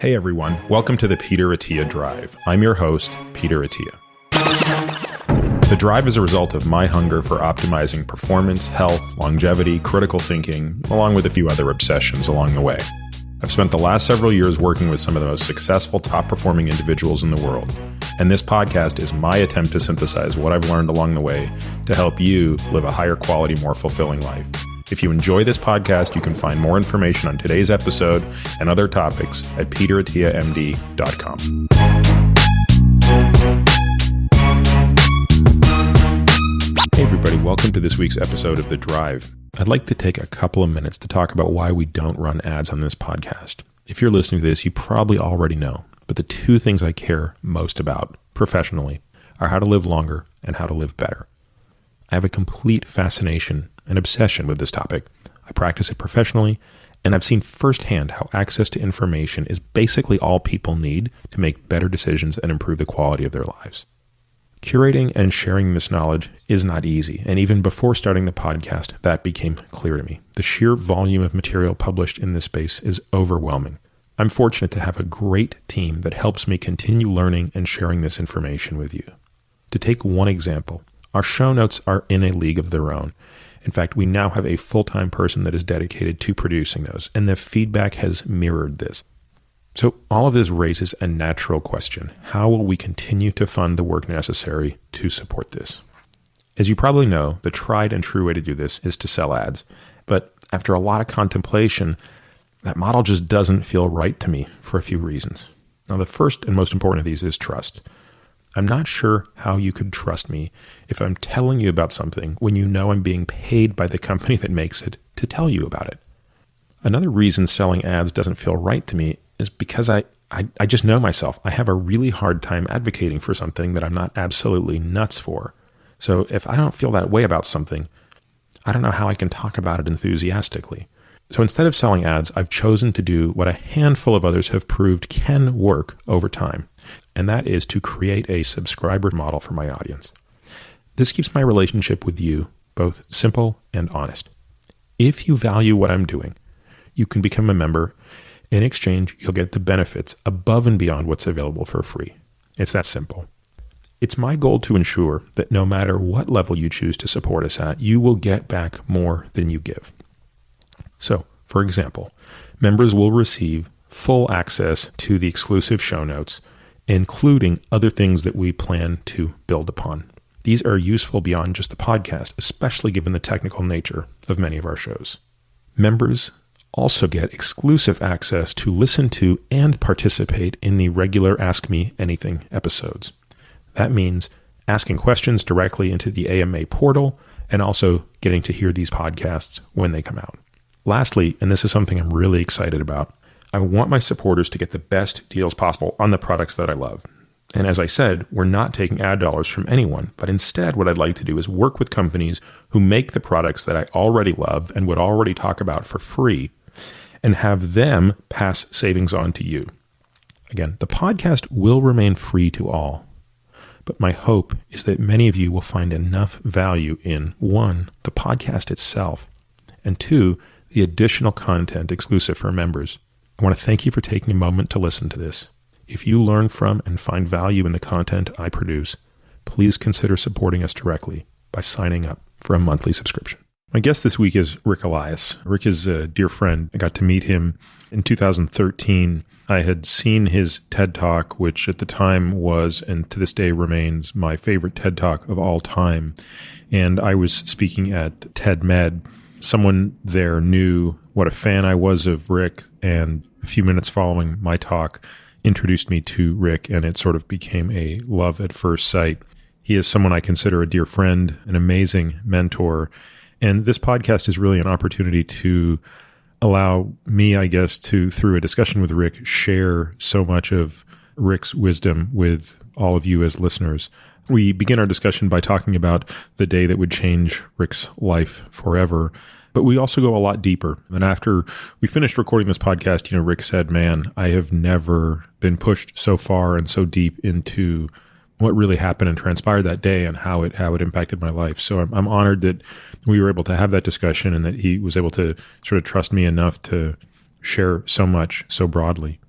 Hey everyone, welcome to the Peter Attia Drive. I'm your host, Peter Attia. The drive is a result of my hunger for optimizing performance, health, longevity, critical thinking, along with a few other obsessions along the way. I've spent the last several years working with some of the most successful, top-performing individuals in the world, and this podcast is my attempt to synthesize what I've learned along the way to help you live a higher quality, more fulfilling life. If you enjoy this podcast, you can find more information on today's episode and other topics at peterattiamd.com. Hey everybody, welcome to this week's episode of The Drive. I'd like to take a couple of minutes to talk about why we don't run ads on this podcast. If you're listening to this, you probably already know, but the two things I care most about professionally are how to live longer and how to live better. I have a complete fascination and obsession with this topic. I practice it professionally, and I've seen firsthand how access to information is basically all people need to make better decisions and improve the quality of their lives. Curating and sharing this knowledge is not easy, and even before starting the podcast, that became clear to me. The sheer volume of material published in this space is overwhelming. I'm fortunate to have a great team that helps me continue learning and sharing this information with you. To take one example, our show notes are in a league of their own. In fact, we now have a full-time person that is dedicated to producing those, and the feedback has mirrored this. So all of this raises a natural question. How will we continue to fund the work necessary to support this? As you probably know, the tried and true way to do this is to sell ads. But after a lot of contemplation, that model just doesn't feel right to me for a few reasons. Now, the first and most important of these is trust. I'm not sure how you could trust me if I'm telling you about something when you know I'm being paid by the company that makes it to tell you about it. Another reason selling ads doesn't feel right to me is because I just know myself. I have a really hard time advocating for something that I'm not absolutely nuts for. So if I don't feel that way about something, I don't know how I can talk about it enthusiastically. So instead of selling ads, I've chosen to do what a handful of others have proved can work over time, and that is to create a subscriber model for my audience. This keeps my relationship with you both simple and honest. If you value what I'm doing, you can become a member. In exchange, you'll get the benefits above and beyond what's available for free. It's that simple. It's my goal to ensure that no matter what level you choose to support us at, you will get back more than you give. So, for example, members will receive full access to the exclusive show notes, including other things that we plan to build upon. These are useful beyond just the podcast, especially given the technical nature of many of our shows. Members also get exclusive access to listen to and participate in the regular Ask Me Anything episodes. That means asking questions directly into the AMA portal and also getting to hear these podcasts when they come out. Lastly, and this is something I'm really excited about, I want my supporters to get the best deals possible on the products that I love. And as I said, we're not taking ad dollars from anyone, but instead what I'd like to do is work with companies who make the products that I already love and would already talk about for free and have them pass savings on to you. Again, the podcast will remain free to all, but my hope is that many of you will find enough value in, one, the podcast itself, and two, the additional content exclusive for members. I want to thank you for taking a moment to listen to this. If you learn from and find value in the content I produce, please consider supporting us directly by signing up for a monthly subscription. My guest this week is Ric Elias. Ric is a dear friend. I got to meet him in 2013. I had seen his TED Talk, which at the time was, and to this day remains, my favorite TED Talk of all time. And I was speaking at TED Med. Someone there knew what a fan I was of Ric, and a few minutes following my talk introduced me to Ric, and it sort of became a love at first sight. He is someone I consider a dear friend, an amazing mentor, and this podcast is really an opportunity to allow me, I guess, to, through a discussion with Ric, share so much of Ric's wisdom with all of you as listeners. We begin our discussion by talking about the day that would change Ric's life forever, but we also go a lot deeper. And after we finished recording this podcast, Ric said, "Man, I have never been pushed so far and so deep into what really happened and transpired that day and how it impacted my life." So I'm honored that we were able to have that discussion and that he was able to sort of trust me enough to share so much so broadly.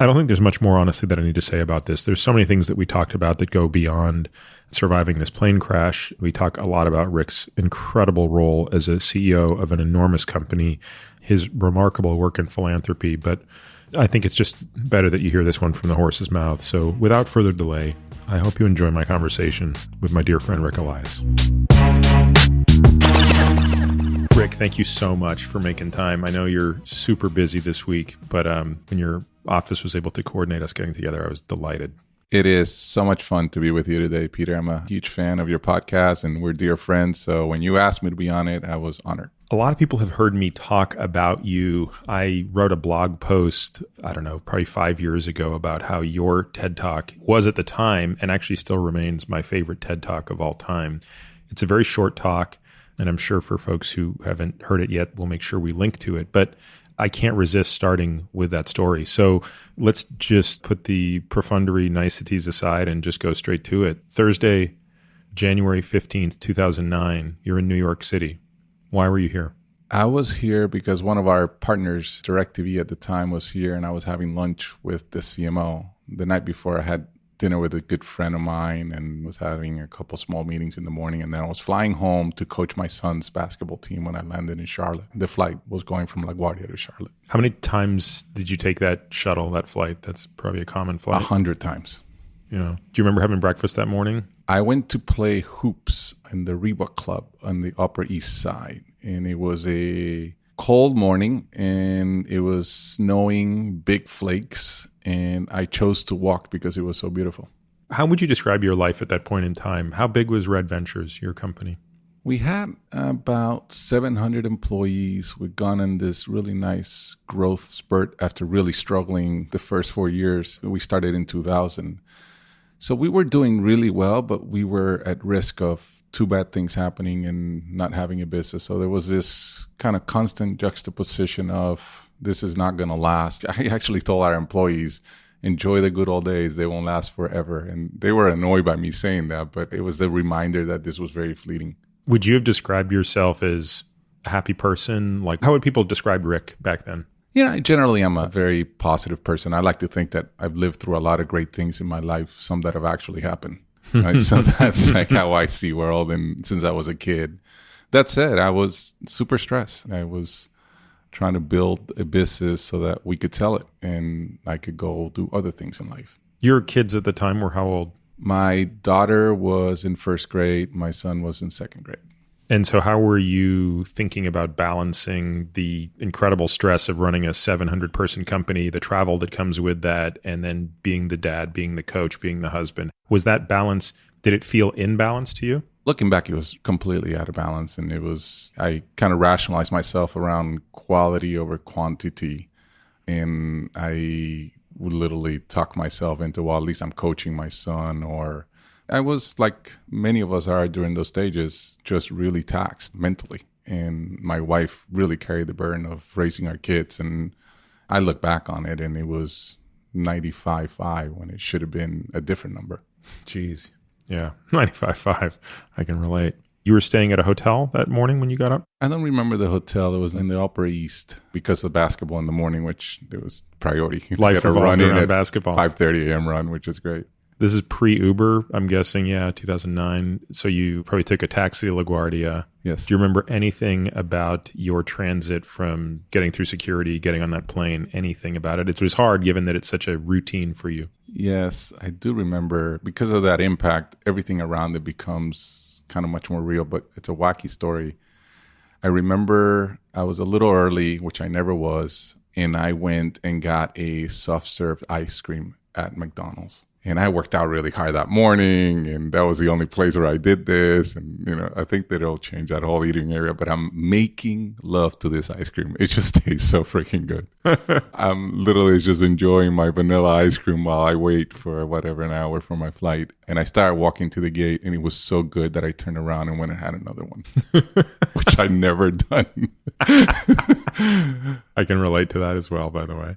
I don't think there's much more, honestly, that I need to say about this. There's so many things that we talked about that go beyond surviving this plane crash. We talk a lot about Ric's incredible role as a CEO of an enormous company, his remarkable work in philanthropy, but I think it's just better that you hear this one from the horse's mouth. So without further delay, I hope you enjoy my conversation with my dear friend Ric Elias. Ric, thank you so much for making time. I know you're super busy this week, but when your office was able to coordinate us getting together, I was delighted. It is so much fun to be with you today, Peter. I'm a huge fan of your podcast and we're dear friends. So when you asked me to be on it, I was honored. A lot of people have heard me talk about you. I wrote a blog post, I don't know, probably 5 years ago about how your TED Talk was at the time and actually still remains my favorite TED Talk of all time. It's a very short talk, and I'm sure for folks who haven't heard it yet, we'll make sure we link to it. But I can't resist starting with that story. So let's just put the profundity niceties aside and just go straight to it. Thursday, January 15th, 2009, you're in New York City. Why were you here? I was here because one of our partners, DirecTV at the time, was here and I was having lunch with the CMO. The night before I had dinner with a good friend of mine and was having a couple small meetings in the morning. And then I was flying home to coach my son's basketball team when I landed in Charlotte. The flight was going from LaGuardia to Charlotte. How many times did you take that shuttle, that flight? That's probably a common flight. 100 times. Yeah. Do you remember having breakfast that morning? I went to play hoops in the Reebok Club on the Upper East Side. And it was a cold morning and it was snowing, big flakes. And I chose to walk because it was so beautiful. How would you describe your life at that point in time? How big was Red Ventures, your company? We had about 700 employees. We'd gone on this really nice growth spurt after really struggling the first 4 years. We started in 2000. So we were doing really well, but we were at risk of two bad things happening and not having a business. So there was this kind of constant juxtaposition of this is not going to last. I actually told our employees, enjoy the good old days. They won't last forever. And they were annoyed by me saying that, but it was the reminder that this was very fleeting. Would you have described yourself as a happy person? Like, how would people describe Ric back then? Yeah, generally, I'm a very positive person. I like to think that I've lived through a lot of great things in my life, some that have actually happened. Right? So that's like how I see world. And since I was a kid, that said, I was super stressed. I was trying to build a business so that we could sell it and I could go do other things in life. Your kids at the time were how old? My daughter was in first grade. My son was in second grade. And so how were you thinking about balancing the incredible stress of running a 700-person company, the travel that comes with that, and then being the dad, being the coach, being the husband? Was that balance, did it feel in balance to you? Looking back, it was completely out of balance. And I kind of rationalized myself around quality over quantity. And I would literally talk myself into, well, at least I'm coaching my son. Or I was like many of us are during those stages, just really taxed mentally. And my wife really carried the burden of raising our kids. And I look back on it and it was 95.5 when it should have been a different number. Jeez. Yeah, 95.5. I can relate. You were staying at a hotel that morning when you got up? I don't remember the hotel. It was in the Upper East because of basketball in the morning, which it was priority. Life revolved around basketball. 5:30 a.m. run, which is great. This is pre-Uber, I'm guessing, 2009. So you probably took a taxi to LaGuardia. Yes. Do you remember anything about your transit from getting through security, getting on that plane, anything about it? It was hard given that it's such a routine for you. Yes, I do remember. Because of that impact, everything around it becomes kind of much more real, but it's a wacky story. I remember I was a little early, which I never was, and I went and got a soft-serve ice cream at McDonald's. And I worked out really hard that morning, and that was the only place where I did this. And, I think that it'll change that whole eating area, but I'm making love to this ice cream. It just tastes so freaking good. I'm literally just enjoying my vanilla ice cream while I wait for whatever an hour for my flight. And I started walking to the gate, and it was so good that I turned around and went and had another one, which I'd never done. I can relate to that as well, by the way.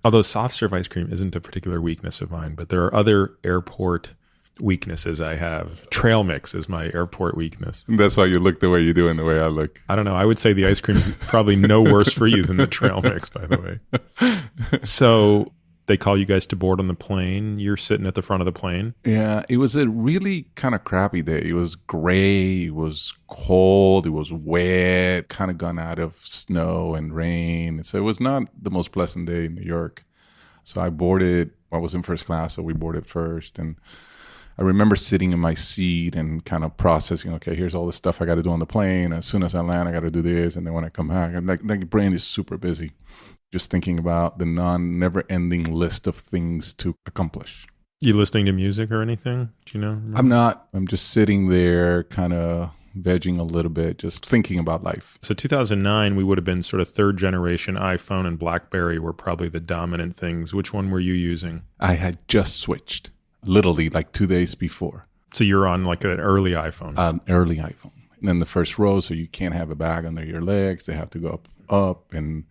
Although soft serve ice cream isn't a particular weakness of mine, but there are other airport weaknesses I have. Trail mix is my airport weakness. That's why you look the way you do and the way I look. I don't know. I would say the ice cream is probably no worse for you than the trail mix, by the way. So They call you guys to board on the plane. You're sitting at the front of the plane. Yeah, it was a really kind of crappy day. It was gray, it was cold, it was wet, kind of gone out of snow and rain. So it was not the most pleasant day in New York. So I boarded, I was in first class, so we boarded first. And I remember sitting in my seat and kind of processing, okay, here's all the stuff I got to do on the plane. As soon as I land, I got to do this. And then when I come back, I'm like brain is super busy. Just thinking about the never-ending list of things to accomplish. You listening to music or anything? Do you know? I'm not. I'm just sitting there kind of vegging a little bit, just thinking about life. So 2009, we would have been sort of third generation. iPhone and BlackBerry were probably the dominant things. Which one were you using? I had just switched, literally like 2 days before. So you're on like an early iPhone. An early iPhone. And then the first row, so you can't have a bag under your legs. They have to go up. And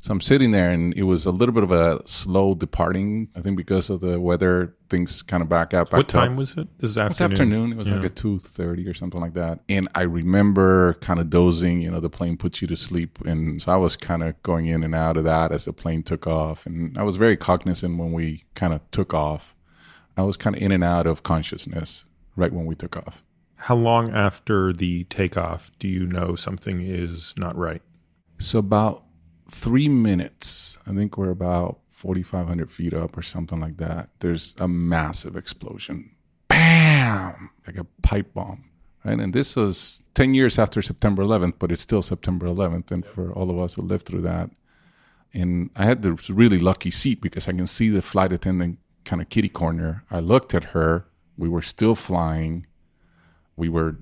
so I'm sitting there, and it was a little bit of a slow departing. I think because of the weather, things kind of back up. What time was it? This is afternoon. It was afternoon. It was like at 2:30 or something like that. And I remember kind of dozing. You know, the plane puts you to sleep. And so I was kind of going in and out of that as the plane took off. And I was very cognizant when we kind of took off. I was kind of in and out of consciousness right when we took off. How long after the takeoff do you know something is not right? So about 3 minutes. I think we're about 4,500 feet up or something like that. There's a massive explosion. Bam! Like a pipe bomb. Right? And this was 10 years after September 11th, but it's still September 11th. And for all of us who lived through that. And I had the really lucky seat because I can see the flight attendant kind of kitty corner. I looked at her. We were still flying. We were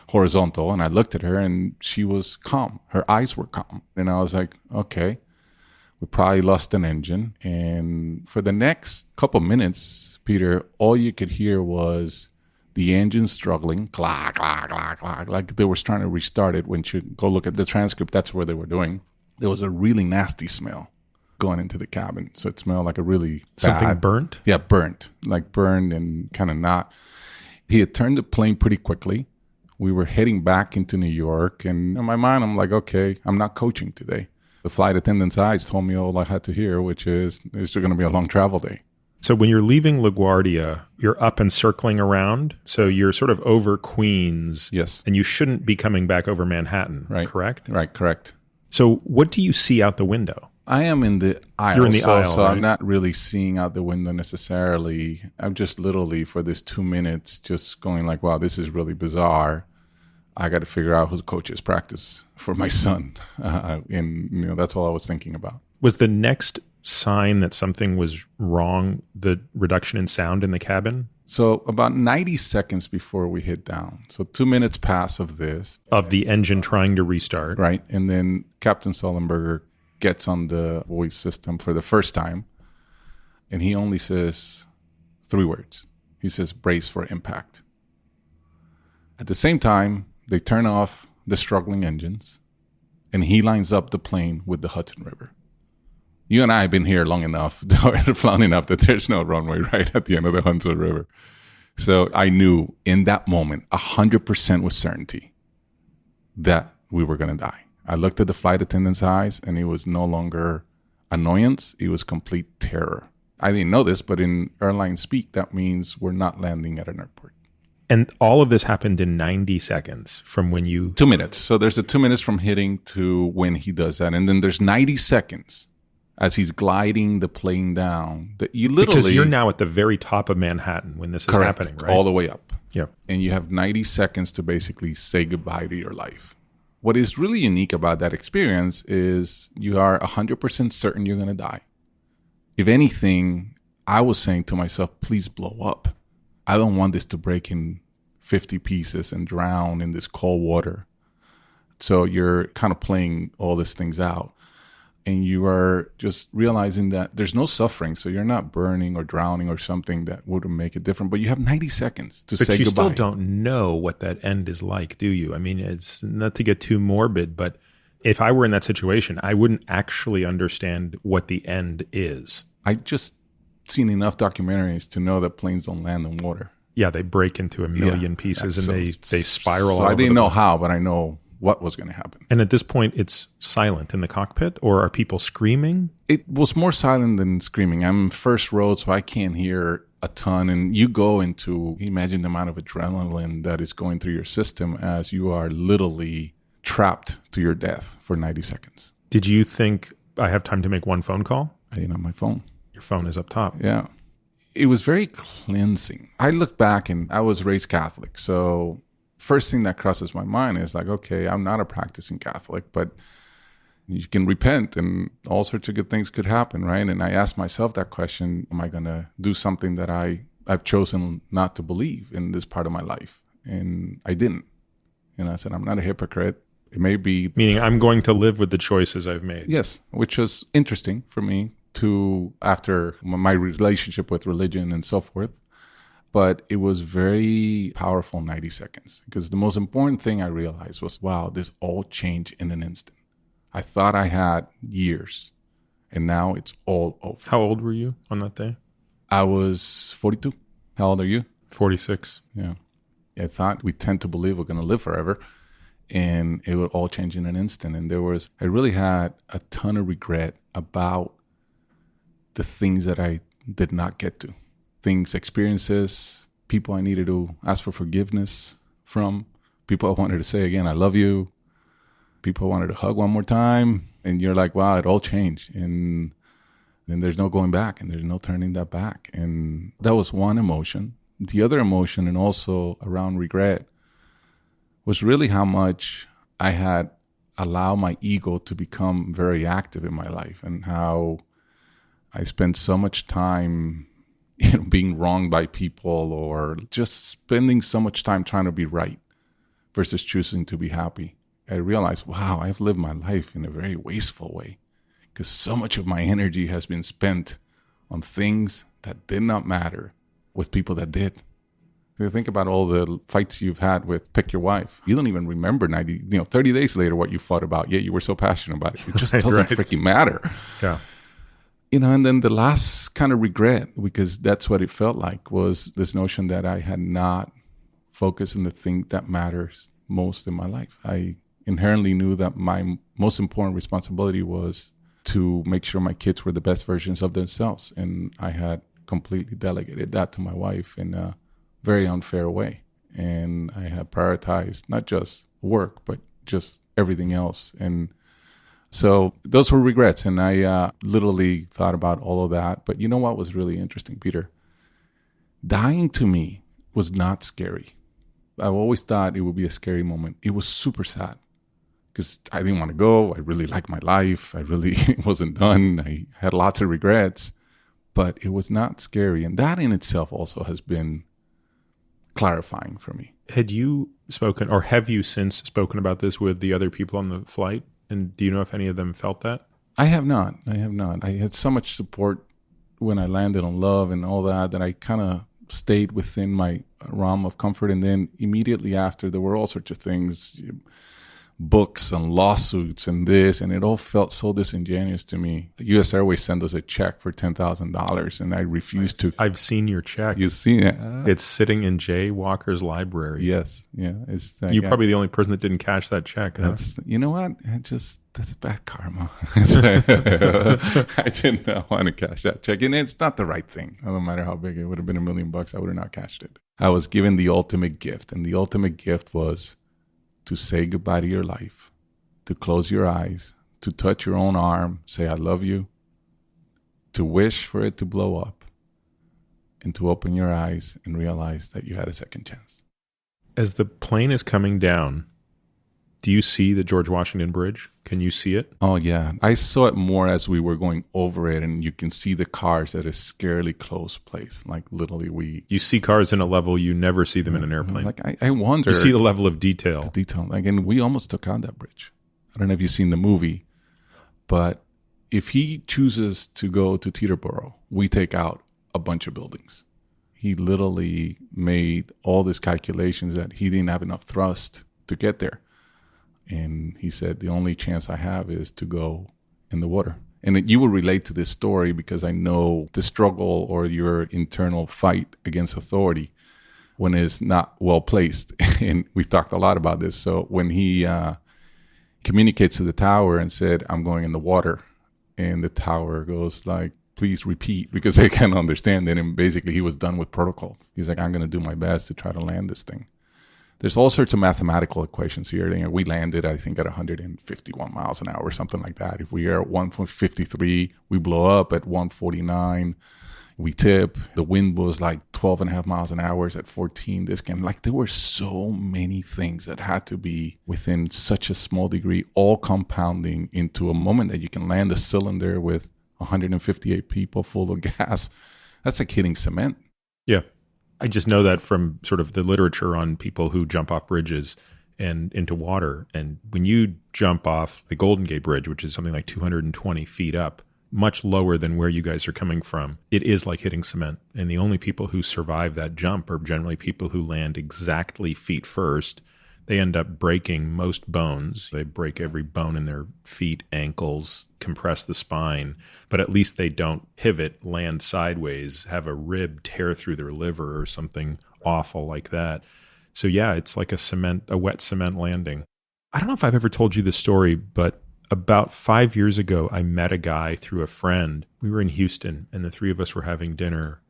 horizontal, and I looked at her, and she was calm. Her eyes were calm. And I was like, okay, we probably lost an engine. And for the next couple minutes, Peter, all you could hear was the engine struggling, clack, clack, clack, clack, like they were trying to restart it. When you go look at the transcript, that's what they were doing. There was a really nasty smell going into the cabin. So it smelled like a really Something bad, burnt? Yeah, burnt, like burned and kind of not. He had turned the plane pretty quickly. We were heading back into New York. And in my mind, I'm like, okay, I'm not coaching today. The flight attendant's eyes told me all I had to hear, which is, it's going to be a long travel day. So when you're leaving LaGuardia, you're up and circling around. So you're sort of over Queens. Yes. And you shouldn't be coming back over Manhattan, right? Correct? Right, correct. So what do you see out the window? I am in the aisle. You're in the aisle, so right? I'm not really seeing out the window necessarily. I'm just literally for this 2 minutes just going like, wow, this is really bizarre. I got to figure out who coaches practice for my son. And, you know, that's all I was thinking about. Was the next sign that something was wrong the reduction in sound in the cabin? So about 90 seconds before we hit down. So 2 minutes pass of this. Of the engine trying to restart. Right. And then Captain Sullenberger gets on the voice system for the first time, and he only says 3 words. He says, brace for impact. At the same time, they turn off the struggling engines, and he lines up the plane with the Hudson River. You and I have been here long enough, or flown enough, that there's no runway right at the end of the Hudson River. So I knew in that moment, 100% with certainty, that we were going to die. I looked at the flight attendant's eyes, and it was no longer annoyance. It was complete terror. I didn't know this, but in airline speak, that means we're not landing at an airport. And all of this happened in 90 seconds from when you... 2 minutes. So there's the 2 minutes from hitting to when he does that. And then there's 90 seconds as he's gliding the plane down. That you literally... Because you're now at the very top of Manhattan when this is happening, right? All the way up. Yeah. And you have 90 seconds to basically say goodbye to your life. What is really unique about that experience is you are 100% certain you're going to die. If anything, I was saying to myself, please blow up. I don't want this to break in 50 pieces and drown in this cold water. So you're kind of playing all these things out. And you are just realizing that there's no suffering. So you're not burning or drowning or something that would make it different. But you have 90 seconds to say goodbye. But you still don't know what that end is like, do you? I mean, it's not to get too morbid, but if I were in that situation, I wouldn't actually understand what the end is. I just seen enough documentaries to know that planes don't land in water. Yeah, they break into a million pieces and they spiral. So I didn't know how, but I know what was going to happen. And at this point, it's silent in the cockpit, or are people screaming? It was more silent than screaming. I'm first row, so I can't hear a ton. And you go into, imagine the amount of adrenaline that is going through your system as you are literally trapped to your death for 90 seconds. Did you think, I have time to make one phone call? I didn't have my phone. Your phone is up top. Yeah. It was very cleansing. I look back and I was raised Catholic. So first thing that crosses my mind is like, okay, I'm not a practicing Catholic, but you can repent and all sorts of good things could happen, right? And I asked myself that question, am I going to do something that I've chosen not to believe in this part of my life? And I didn't. And I said, I'm not a hypocrite. It may be... Meaning I'm going to live with the choices I've made. Yes, which was interesting for me to after my relationship with religion and so forth. But it was very powerful 90 seconds because the most important thing I realized was, wow, this all changed in an instant. I thought I had years and now it's all over. How old were you on that day? I was 42. How old are you? 46. Yeah. I thought we tend to believe we're going to live forever and it would all change in an instant. And I really had a ton of regret about the things that I did not get to. Things, experiences, people I needed to ask for forgiveness from, people I wanted to say again, I love you, people I wanted to hug one more time. And you're like, wow, it all changed. And then there's no going back and there's no turning that back. And that was one emotion. The other emotion, and also around regret, was really how much I had allowed my ego to become very active in my life and how I spent so much time being wronged by people or just spending so much time trying to be right versus choosing to be happy. I realized, wow, I've lived my life in a very wasteful way because so much of my energy has been spent on things that did not matter with people that did. You think about all the fights you've had with pick your wife. You don't even remember 30 days later what you fought about, yet you were so passionate about it. It just doesn't freaking matter. Yeah. And then the last kind of regret, because that's what it felt like, was this notion that I had not focused on the thing that matters most in my life. I inherently knew that my most important responsibility was to make sure my kids were the best versions of themselves. And I had completely delegated that to my wife in a very unfair way. And I had prioritized not just work, but just everything else. And so those were regrets, and I literally thought about all of that. But you know what was really interesting, Peter? Dying to me was not scary. I always thought it would be a scary moment. It was super sad because I didn't want to go. I really liked my life. I really wasn't done. I had lots of regrets, but it was not scary. And that in itself also has been clarifying for me. Had you spoken, or have you since spoken about this with the other people on the flight? And do you know if any of them felt that? I have not. I had so much support when I landed on love and all that I kind of stayed within my realm of comfort. And then immediately after, there were all sorts of things, books and lawsuits and this, and it all felt so disingenuous to me. The US Airways sent us a check for $10,000 and I refused to. I've seen your check. You've seen it? It's sitting in Jay Walker's library. Yes. Yeah. You're probably the only person that didn't cash that check. Huh? You know what? That's bad karma. I did not want to cash that check. And it's not the right thing. No matter how big it would have been, $1 million, I would have not cashed it. I was given the ultimate gift. And the ultimate gift was to say goodbye to your life, to close your eyes, to touch your own arm, say, I love you, to wish for it to blow up, and to open your eyes and realize that you had a second chance. As the plane is coming down, do you see the George Washington Bridge? Can you see it? Oh, yeah. I saw it more as we were going over it, and you can see the cars at a scarily close place. Like, literally, you see cars in a level you never see them in an airplane. Like, I wonder. You see the level of detail. The detail. Like, and we almost took on that bridge. I don't know if you've seen the movie, but if he chooses to go to Teterboro, we take out a bunch of buildings. He literally made all these calculations that he didn't have enough thrust to get there. And he said, the only chance I have is to go in the water. And you will relate to this story because I know the struggle or your internal fight against authority when it's not well placed. And we've talked a lot about this. So when he communicates to the tower and said, I'm going in the water. And the tower goes like, please repeat, because they can't understand it. And basically he was done with protocol. He's like, I'm going to do my best to try to land this thing. There's all sorts of mathematical equations here. You know, we landed, I think, at 151 miles an hour or something like that. If we are at 1.53, we blow up at 149. We tip. The wind was like 12 and a half miles an hour at 14. This game, like there were so many things that had to be within such a small degree, all compounding into a moment that you can land a cylinder with 158 people full of gas. That's like hitting cement. Yeah. I just know that from sort of the literature on people who jump off bridges and into water. And when you jump off the Golden Gate Bridge, which is something like 220 feet up, much lower than where you guys are coming from, it is like hitting cement. And the only people who survive that jump are generally people who land exactly feet first. They end up breaking most bones. They break every bone in their feet, ankles, compress the spine, but at least they don't pivot, land sideways, have a rib tear through their liver or something awful like that. So yeah, it's like a wet cement landing. I don't know if I've ever told you this story, but about 5 years ago, I met a guy through a friend. We were in Houston and the three of us were having dinner.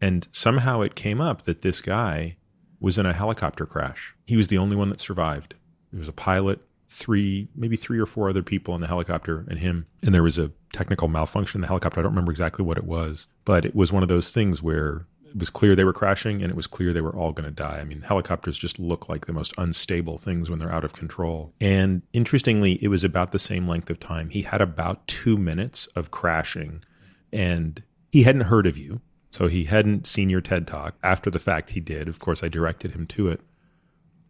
And somehow it came up that this guy was in a helicopter crash. He was the only one that survived. There was a pilot, maybe three or four other people in the helicopter and him. And there was a technical malfunction in the helicopter. I don't remember exactly what it was, but it was one of those things where it was clear they were crashing and it was clear they were all going to die. I mean, helicopters just look like the most unstable things when they're out of control. And interestingly, it was about the same length of time. He had about 2 minutes of crashing and he hadn't heard of you. So he hadn't seen your TED Talk. After the fact, he did. Of course, I directed him to it.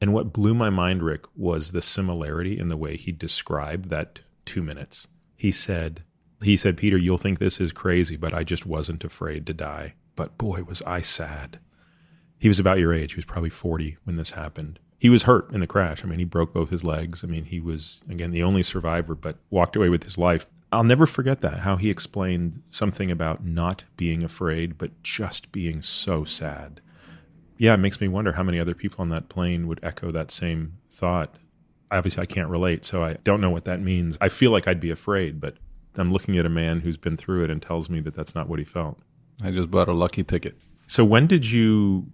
And what blew my mind, Rick, was the similarity in the way he described that 2 minutes. He said, Peter, you'll think this is crazy, but I just wasn't afraid to die. But boy, was I sad. He was about your age. He was probably 40 when this happened. He was hurt in the crash. I mean, he broke both his legs. I mean, he was, again, the only survivor, but walked away with his life. I'll never forget that, how he explained something about not being afraid, but just being so sad. Yeah, it makes me wonder how many other people on that plane would echo that same thought. Obviously, I can't relate, so I don't know what that means. I feel like I'd be afraid, but I'm looking at a man who's been through it and tells me that that's not what he felt. I just bought a lucky ticket. So when did you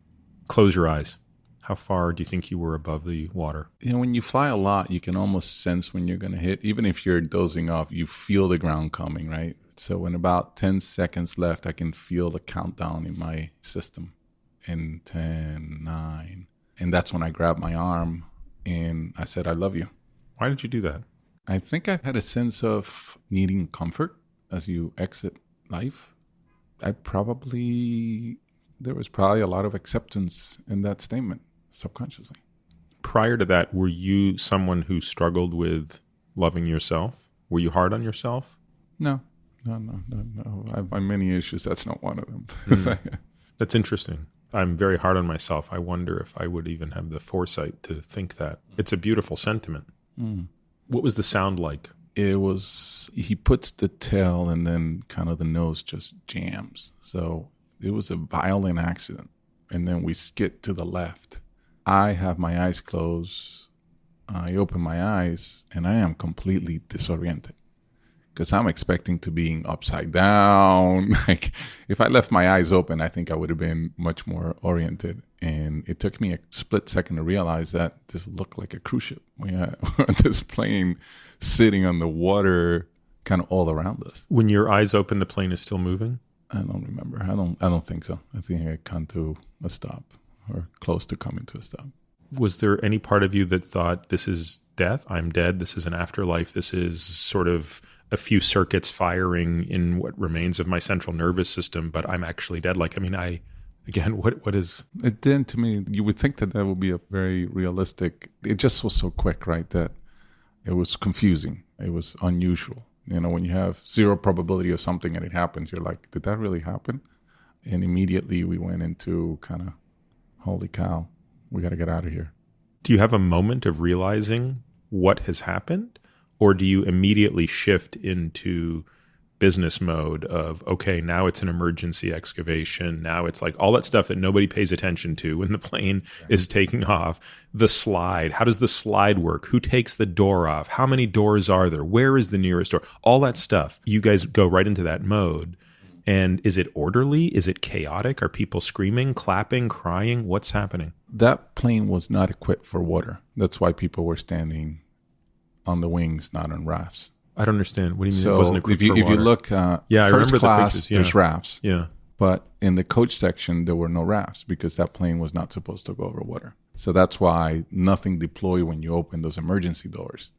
close your eyes? How far do you think you were above the water? You know, when you fly a lot, you can almost sense when you're going to hit. Even if you're dozing off, you feel the ground coming, right? So when about 10 seconds left, I can feel the countdown in my system. And 10, 9. And that's when I grabbed my arm and I said, I love you. Why did you do that? I think I had a sense of needing comfort as you exit life. There was probably a lot of acceptance in that statement. Subconsciously. Prior to that, were you someone who struggled with loving yourself? Were you hard on yourself? No. I have many issues. That's not one of them. That's interesting. I'm very hard on myself. I wonder if I would even have the foresight to think that. It's a beautiful sentiment. What was the sound like? It was, he puts the tail and then kind of the nose just jams. So it was a violent accident. And then we skid to the left. I have my eyes closed. I open my eyes and I am completely disoriented because I'm expecting to be upside down. Like if I left my eyes open, I think I would have been much more oriented. And it took me a split second to realize that this looked like a cruise ship. We had this plane sitting on the water kind of all around us. When your eyes open, the plane is still moving? I don't remember. I don't think so. I think it come to a stop or close to coming to a stop. Was there any part of you that thought this is death? I'm dead. This is an afterlife. This is sort of a few circuits firing in what remains of my central nervous system, but I'm actually dead. Like, I mean, what is... It didn't to me. You would think that would be a very realistic... It just was so quick, right? That it was confusing. It was unusual. You know, when you have zero probability of something and it happens, you're like, did that really happen? And immediately we went into kind of, holy cow, we got to get out of here. Do you have a moment of realizing what has happened? Or do you immediately shift into business mode of, okay, now it's an emergency excavation. Now it's like all that stuff that nobody pays attention to when the plane is taking off. The slide, how does the slide work? Who takes the door off? How many doors are there? Where is the nearest door? All that stuff. You guys go right into that mode. And is it orderly? Is it chaotic? Are people screaming, clapping, crying? What's happening? That plane was not equipped for water. That's why people were standing on the wings, not on rafts. I don't understand. What do you mean So it wasn't equipped for water? if you look, I first remember class, the pictures. there's rafts. Yeah. But in the coach section, there were no rafts because that plane was not supposed to go over water. So that's why nothing deployed when you open those emergency doors.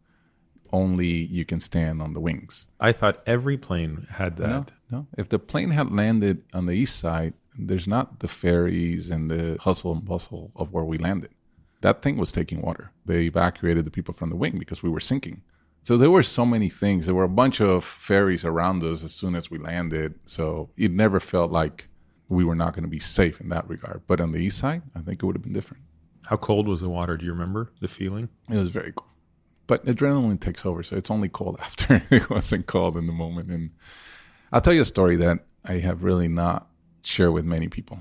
Only you can stand on the wings. I thought every plane had that. No. If the plane had landed on the east side, there's not the ferries and the hustle and bustle of where we landed. That thing was taking water. They evacuated the people from the wing because we were sinking. So there were so many things. There were a bunch of ferries around us as soon as we landed. So it never felt like we were not going to be safe in that regard. But on the east side, I think it would have been different. How cold was the water? Do you remember the feeling? It was very cold. But adrenaline takes over, so it's only cold after. It wasn't cold in the moment. And I'll tell you a story that I have really not shared with many people.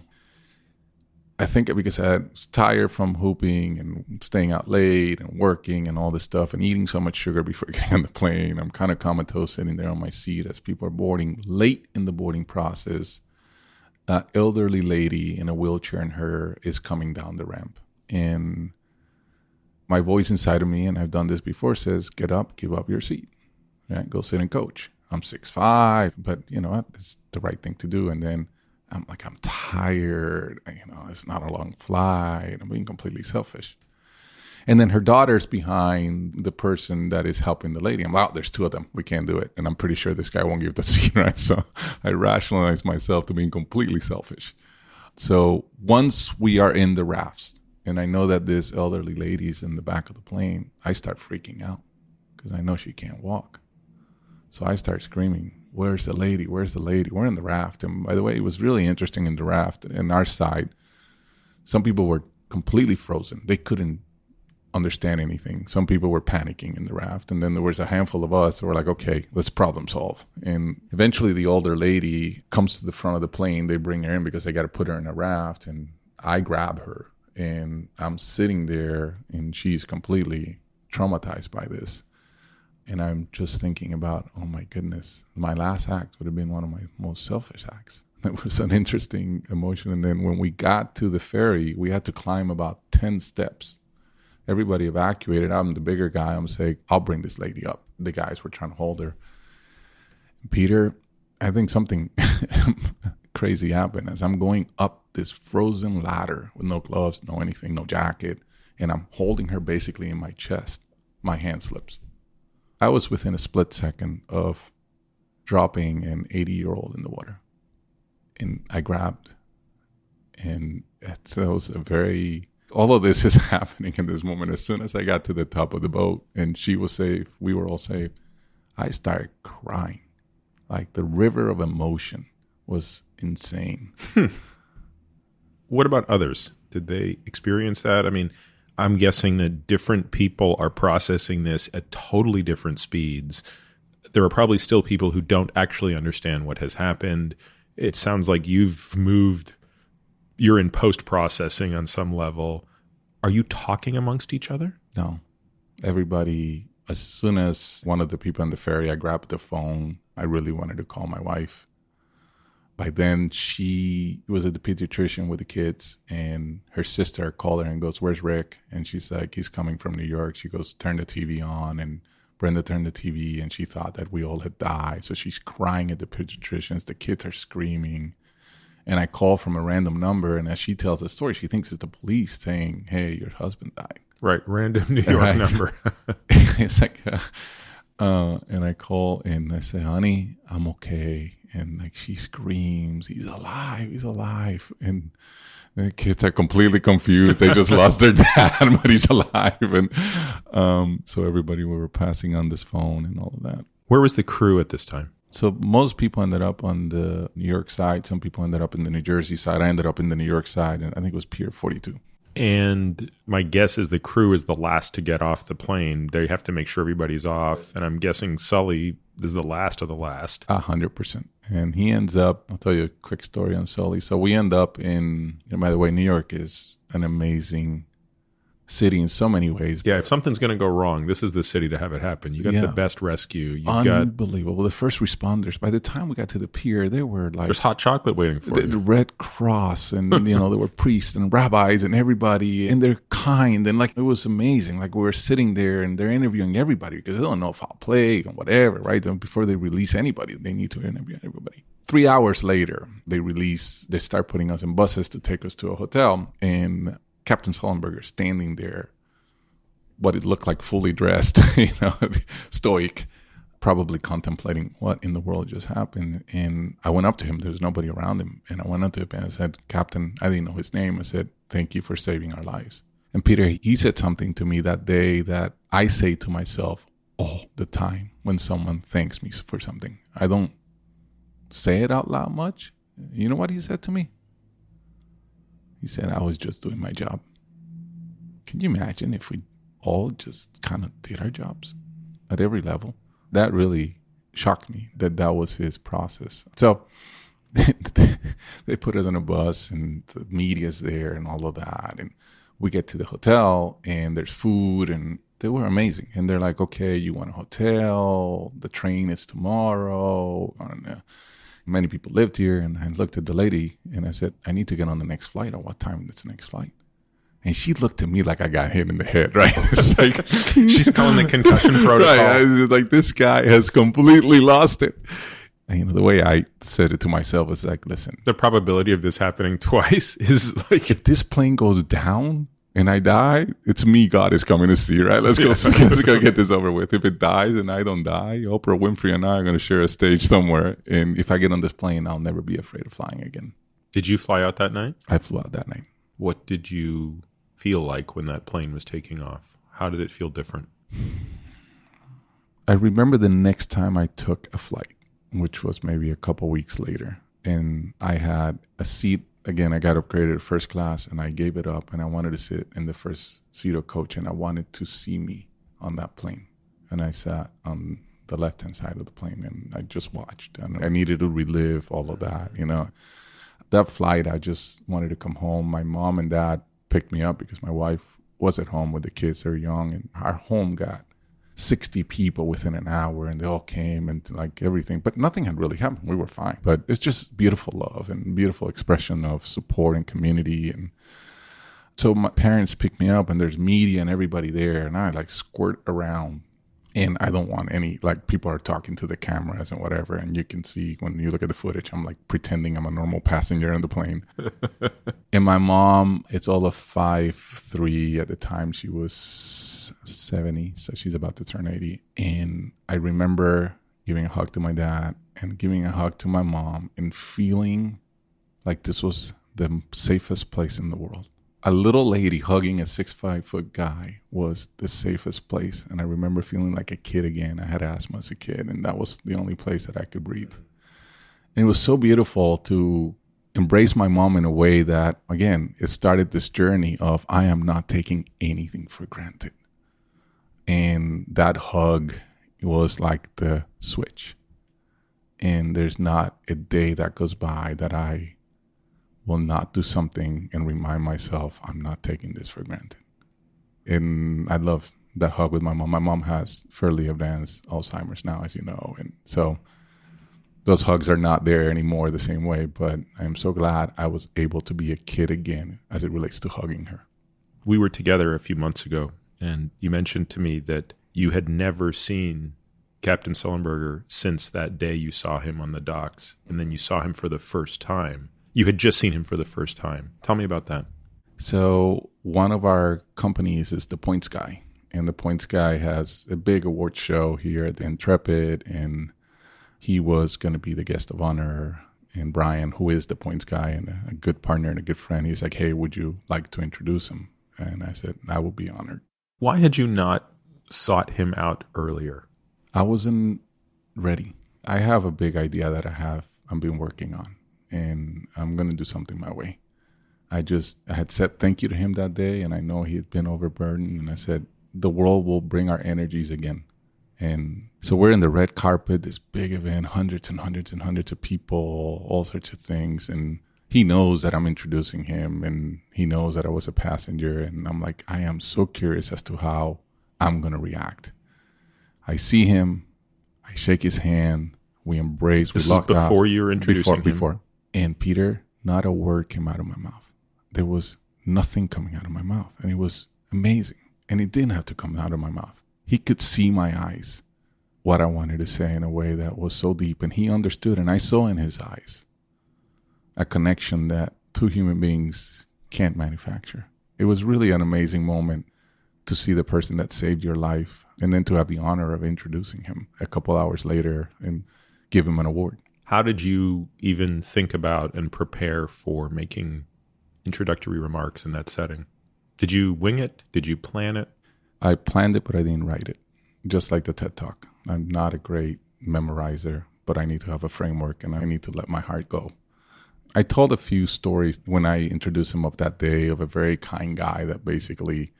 I think because I was tired from hooping and staying out late and working and all this stuff and eating so much sugar before getting on the plane. I'm kind of comatose sitting there on my seat as people are boarding. Late in the boarding process, an elderly lady in a wheelchair and her is coming down the ramp. And my voice inside of me, and I've done this before, says, get up, give up your seat. Right? Go sit and coach. I'm 6'5", but you know what? It's the right thing to do. And then I'm tired. It's not a long flight. I'm being completely selfish. And then her daughter's behind the person that is helping the lady. I'm like, there's two of them. We can't do it. And I'm pretty sure this guy won't give the seat, right? So I rationalize myself to being completely selfish. So once we are in the rafts, and I know that this elderly lady is in the back of the plane, I start freaking out because I know she can't walk. So I start screaming, where's the lady? Where's the lady? We're in the raft. And by the way, it was really interesting in the raft. In our side, some people were completely frozen. They couldn't understand anything. Some people were panicking in the raft. And then there was a handful of us that were like, okay, let's problem solve. And eventually the older lady comes to the front of the plane. They bring her in because they got to put her in a raft. And I grab her. And I'm sitting there, and she's completely traumatized by this. And I'm just thinking about, oh my goodness, my last act would have been one of my most selfish acts. It was an interesting emotion. And then when we got to the ferry, we had to climb about 10 steps. Everybody evacuated. I'm the bigger guy. I'm saying, I'll bring this lady up. The guys were trying to hold her. Peter, I think something crazy happened as I'm going up this frozen ladder with no gloves, no anything, no jacket, and I'm holding her basically in my chest. My hand slips. I was within a split second of dropping an 80-year-old in the water. And I grabbed, and it was all of this is happening in this moment. As soon as I got to the top of the boat and she was safe, we were all safe, I started crying. Like the river of emotion was insane. What about others? Did they experience that? I mean, I'm guessing that different people are processing this at totally different speeds. There are probably still people who don't actually understand what has happened. It sounds like you're in post-processing on some level. Are you talking amongst each other? No. Everybody, as soon as one of the people on the ferry, I grabbed the phone. I really wanted to call my wife. By then, she was at the pediatrician with the kids, and her sister called her and goes, where's Rick? And she's like, he's coming from New York. She goes, turn the TV on. And Brenda turned the TV, and she thought that we all had died. So she's crying at the pediatricians. The kids are screaming. And I call from a random number, and as she tells the story, she thinks it's the police saying, hey, your husband died. Right, random New York number. It's like, and I call, and I say, honey, I'm okay. And like she screams, he's alive. And the kids are completely confused. They just lost their dad, but he's alive. And so everybody, we were passing on this phone and all of that. Where was the crew at this time? So most people ended up on the New York side. Some people ended up in the New Jersey side. I ended up in the New York side, and I think it was Pier 42. And my guess is the crew is the last to get off the plane. They have to make sure everybody's off. And I'm guessing Sully is the last of the last. 100%. And he ends up, I'll tell you a quick story on Sully. So we end up in, by the way, New York is an amazing city in so many ways. Yeah, if something's going to go wrong, this is the city to have it happen. You got the best rescue. You've Unbelievable. The first responders, by the time we got to the pier, they were like... There's hot chocolate waiting for you. The Red Cross and, there were priests and rabbis and everybody, and they're kind. And it was amazing. We were sitting there and they're interviewing everybody because they don't know foul play and whatever, right? And before they release anybody, they need to interview everybody. 3 hours later, they start putting us in buses to take us to a hotel, and Captain Sully standing there, what it looked like fully dressed, stoic, probably contemplating what in the world just happened. And I went up to him. There was nobody around him. And I went up to him and I said, Captain, I didn't know his name. I said, thank you for saving our lives. And Peter, he said something to me that day that I say to myself all the time when someone thanks me for something. I don't say it out loud much. You know what he said to me? He said, I was just doing my job. Can you imagine if we all just kind of did our jobs at every level? That really shocked me that was his process. So they put us on a bus and the media's there and all of that. And we get to the hotel and there's food and they were amazing. And they're like, okay, you want a hotel? The train is tomorrow. Many people lived here, and I looked at the lady, and I said, I need to get on the next flight. At what time is the next flight? And she looked at me like I got hit in the head, right? It's like she's calling the concussion protocol. Right. I was like, this guy has completely lost it. And the way I said it to myself is like, listen. The probability of this happening twice is like... If this plane goes down and I die, it's me God is coming to see, right? Let's go get this over with. If it dies and I don't die, Oprah Winfrey and I are going to share a stage somewhere. And if I get on this plane, I'll never be afraid of flying again. Did you fly out that night? I flew out that night. What did you feel like when that plane was taking off? How did it feel different? I remember the next time I took a flight, which was maybe a couple weeks later. And I had a seat. Again, I got upgraded to first class and I gave it up and I wanted to sit in the first seat of coach and I wanted to see me on that plane. And I sat on the left-hand side of the plane and I just watched. And I needed to relive all of that, That flight, I just wanted to come home. My mom and dad picked me up because my wife was at home with the kids. They're young and our home got 60 people within an hour and they all came and everything, but nothing had really happened. We were fine, but it's just beautiful love and beautiful expression of support and community. And so my parents picked me up and there's media and everybody there and I squirt around and I don't want any, people are talking to the cameras and whatever. And you can see when you look at the footage, I'm pretending I'm a normal passenger in the plane. And my mom, it's all of 5'3". At the time she was 70, so she's about to turn 80. And I remember giving a hug to my dad and giving a hug to my mom and feeling like this was the safest place in the world. A little lady hugging a 6'5" guy was the safest place. And I remember feeling like a kid again. I had asthma as a kid, and that was the only place that I could breathe. And it was so beautiful to embrace my mom in a way that, again, it started this journey of I am not taking anything for granted. And that hug was like the switch. And there's not a day that goes by that I will not do something and remind myself I'm not taking this for granted. And I love that hug with my mom. My mom has fairly advanced Alzheimer's now, as you know. And so those hugs are not there anymore the same way, but I'm so glad I was able to be a kid again as it relates to hugging her. We were together a few months ago, and you mentioned to me that you had never seen Captain Sullenberger since that day you saw him on the docks, and then you saw him for the first time. You had just seen him for the first time. Tell me about that. So one of our companies is the Points Guy, and the Points Guy has a big award show here at the Intrepid, and he was going to be the guest of honor. And Brian, who is the Points Guy and a good partner and a good friend, he's like, hey, would you like to introduce him? And I said, I will be honored. Why had you not sought him out earlier? I wasn't ready. I have a big idea that I've been working on, and I'm going to do something my way. I had said thank you to him that day, and I know he had been overburdened. And I said, the world will bring our energies again. And so we're in the red carpet, this big event, hundreds and hundreds and hundreds of people, all sorts of things. And he knows that I'm introducing him, and he knows that I was a passenger. And I'm like, I am so curious as to how I'm going to react. I see him. I shake his hand. We embrace. This we lock is before eyes. you're introducing him? Before. And Peter, not a word came out of my mouth. There was nothing coming out of my mouth. And it was amazing. And it didn't have to come out of my mouth. He could see my eyes, what I wanted to say in a way that was so deep. And he understood. And I saw in his eyes a connection that two human beings can't manufacture. It was really an amazing moment to see the person that saved your life, and then to have the honor of introducing him a couple hours later and give him an award. How did you even think about and prepare for making introductory remarks in that setting? Did you wing it? Did you plan it? I planned it, but I didn't write it. Just like the TED Talk. I'm not a great memorizer, but I need to have a framework, and I need to let my heart go. I told a few stories when I introduced him of that day, of a very kind guy that basically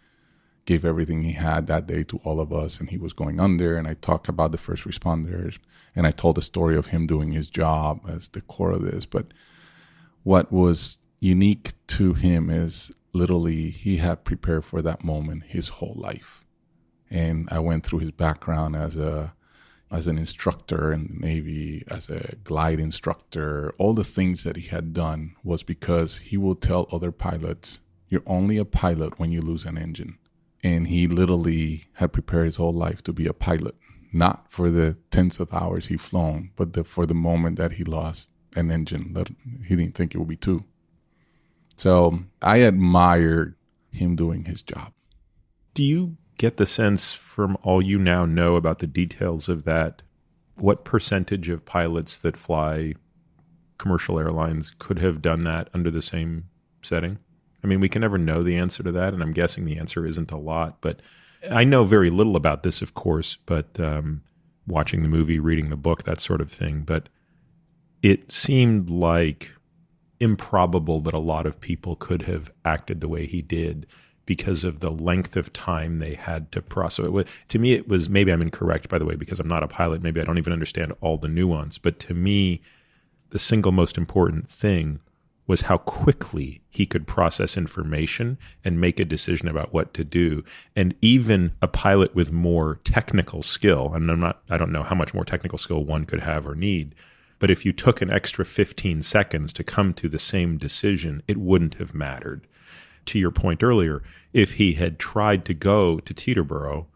gave everything he had that day to all of us, and he was going under. And I talked about the first responders, and I told the story of him doing his job as the core of this. But what was unique to him is literally he had prepared for that moment his whole life. And I went through his background as an instructor in the Navy, as a glide instructor. All the things that he had done was because he will tell other pilots, you're only a pilot when you lose an engine. And he literally had prepared his whole life to be a pilot, not for the tens of hours he flown, but for the moment that he lost an engine that he didn't think it would be two. So I admired him doing his job. Do you get the sense from all you now know about the details of that, what percentage of pilots that fly commercial airlines could have done that under the same setting? I mean, we can never know the answer to that, and I'm guessing the answer isn't a lot. But I know very little about this, of course, but watching the movie, reading the book, that sort of thing. But it seemed like improbable that a lot of people could have acted the way he did because of the length of time they had to process. To me, it was, maybe I'm incorrect, by the way, because I'm not a pilot. Maybe I don't even understand all the nuance. But to me, the single most important thing was how quickly he could process information and make a decision about what to do. And even a pilot with more technical skill, and I don't know how much more technical skill one could have or need, but if you took an extra 15 seconds to come to the same decision, it wouldn't have mattered. To your point earlier, if he had tried to go to Teterboro,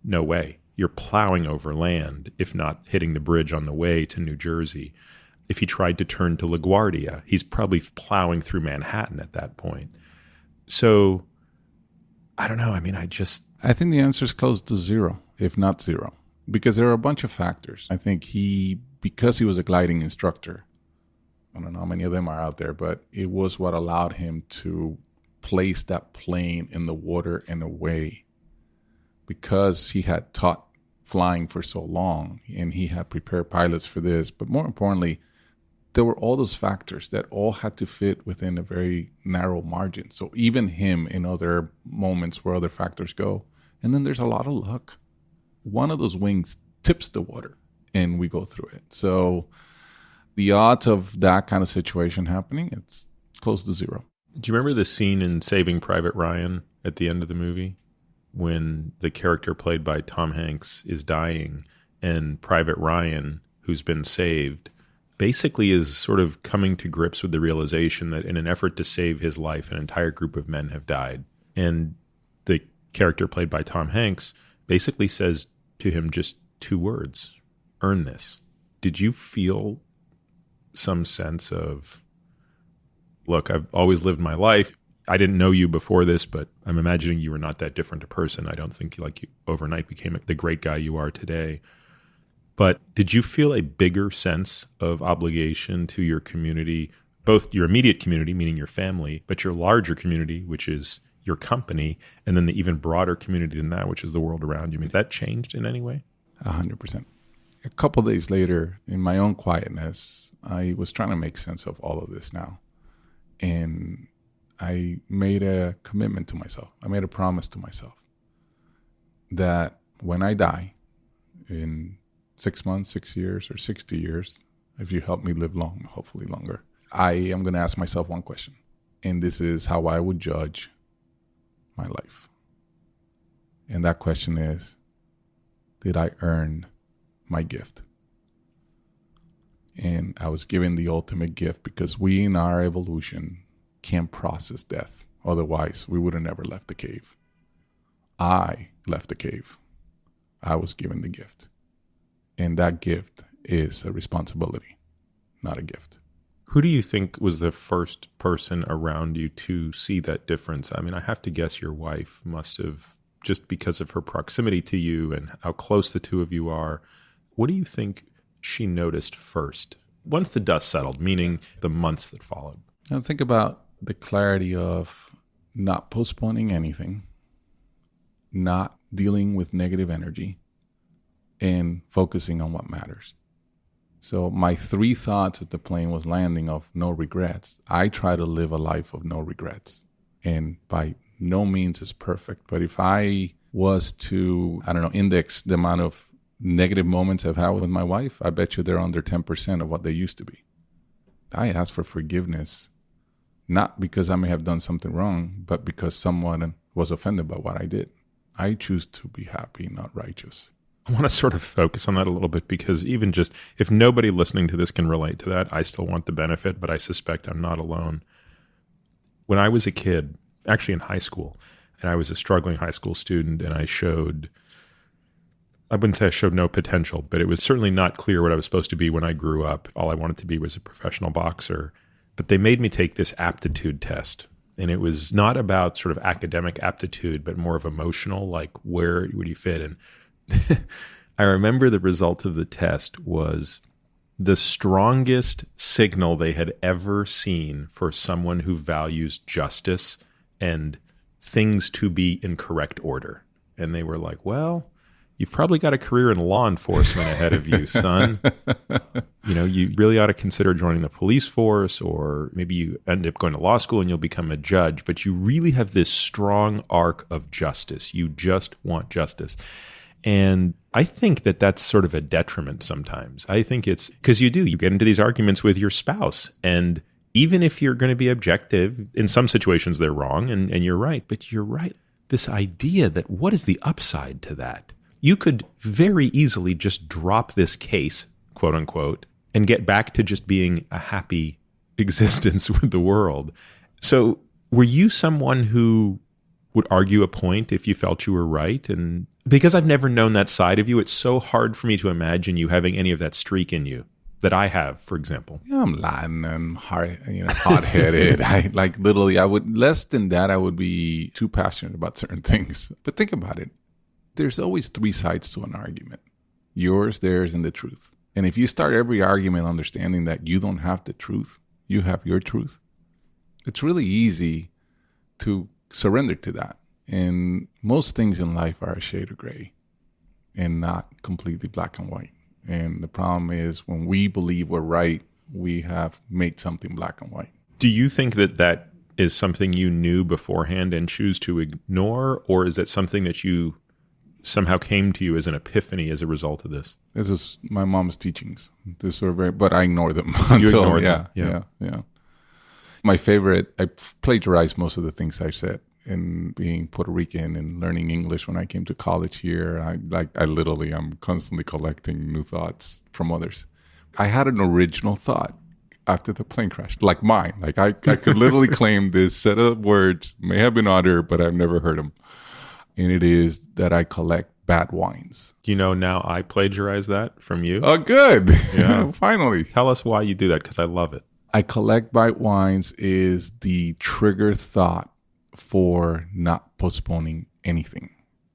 no way. You're plowing over land, if not hitting the bridge on the way to New Jersey. If he tried to turn to LaGuardia, he's probably plowing through Manhattan at that point. So, I don't know. I mean, I think the answer is close to zero, if not zero, because there are a bunch of factors. I think because he was a gliding instructor, I don't know how many of them are out there, but it was what allowed him to place that plane in the water in a way, because he had taught flying for so long and he had prepared pilots for this. But more importantly, there were all those factors that all had to fit within a very narrow margin. So even him, in other moments where other factors go, and then there's a lot of luck. One of those wings tips the water and we go through it. So the odds of that kind of situation happening, it's close to zero. Do you remember the scene in Saving Private Ryan at the end of the movie when the character played by Tom Hanks is dying and Private Ryan, who's been saved, basically is sort of coming to grips with the realization that in an effort to save his life, an entire group of men have died. And the character played by Tom Hanks basically says to him just two words, earn this. Did you feel some sense of, look, I've always lived my life. I didn't know you before this, but I'm imagining you were not that different a person. I don't think you overnight became the great guy you are today. But did you feel a bigger sense of obligation to your community, both your immediate community, meaning your family, but your larger community, which is your company, and then the even broader community than that, which is the world around you? Has that changed in any way? 100%. A couple of days later, in my own quietness, I was trying to make sense of all of this now. And I made a commitment to myself. I made a promise to myself that when I die in 6 months, 6 years, or 60 years, if you help me live long, hopefully longer, I am going to ask myself one question. And this is how I would judge my life. And that question is, did I earn my gift? And I was given the ultimate gift because we in our evolution can't process death. Otherwise, we would have never left the cave. I left the cave. I was given the gift. And that gift is a responsibility, not a gift. Who do you think was the first person around you to see that difference? I mean, I have to guess your wife must have, just because of her proximity to you and how close the two of you are. What do you think she noticed first, once the dust settled, meaning the months that followed? Now think about the clarity of not postponing anything, not dealing with negative energy, and focusing on what matters. So my 3 thoughts as the plane was landing of no regrets. I try to live a life of no regrets. And by no means is perfect. But if I was to, index the amount of negative moments I've had with my wife, I bet you they're under 10% of what they used to be. I ask for forgiveness, not because I may have done something wrong, but because someone was offended by what I did. I choose to be happy, not righteous. I want to sort of focus on that a little bit, because even just if nobody listening to this can relate to that, I still want the benefit, but I suspect I'm not alone. When I was a kid, actually in high school, and I was a struggling high school student, and I wouldn't say I showed no potential, but it was certainly not clear what I was supposed to be when I grew up. All I wanted to be was a professional boxer. But they made me take this aptitude test. And it was not about sort of academic aptitude, but more of emotional, like where would you fit? And I remember the result of the test was the strongest signal they had ever seen for someone who values justice and things to be in correct order. And they were like, well, you've probably got a career in law enforcement ahead of you, son. You really ought to consider joining the police force, or maybe you end up going to law school and you'll become a judge. But you really have this strong arc of justice. You just want justice. And I think that that's sort of a detriment sometimes. I think it's because you get into these arguments with your spouse. And even if you're going to be objective, in some situations they're wrong and you're right. But you're right. This idea that what is the upside to that? You could very easily just drop this case, quote unquote, and get back to just being a happy existence with the world. So were you someone who would argue a point if you felt you were right? And because I've never known that side of you, it's so hard for me to imagine you having any of that streak in you that I have, for example. Yeah, I'm Latin and hot-headed. I would, less than that, I would be too passionate about certain things. But think about it. There's always 3 sides to an argument. Yours, theirs, and the truth. And if you start every argument understanding that you don't have the truth, you have your truth, it's really easy to surrender to that. And most things in life are a shade of gray and not completely black and white. And the problem is when we believe we're right, we have made something black and white. Do you think that is something you knew beforehand and choose to ignore? Or is it something that you somehow came to you as an epiphany as a result of this? This is my mom's teachings. But I ignore them. You ignore them? Yeah. My favorite, I plagiarized most of the things I said. And being Puerto Rican and learning English when I came to college here, I'm constantly collecting new thoughts from others. I had an original thought after the plane crash, like mine. Like I could literally claim this set of words may have been uttered, but I've never heard them. And it is that I collect bad wines. Now I plagiarize that from you. Oh, good. Yeah. Finally. Tell us why you do that, because I love it. I collect bad wines is the trigger thought for not postponing anything.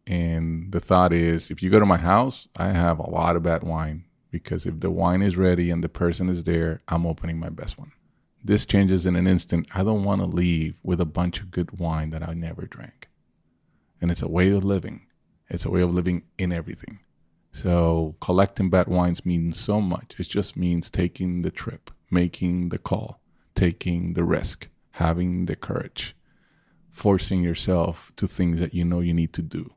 And the thought is, if you go to my house, I have a lot of bad wine, because if the wine is ready and the person is there, I'm opening my best one. This changes in an instant. I don't want to leave with a bunch of good wine that I never drank. And it's a way of living. It's a way of living in everything. So collecting bad wines means so much. It just means taking the trip, making the call, taking the risk, having the courage, forcing yourself to things that you know you need to do.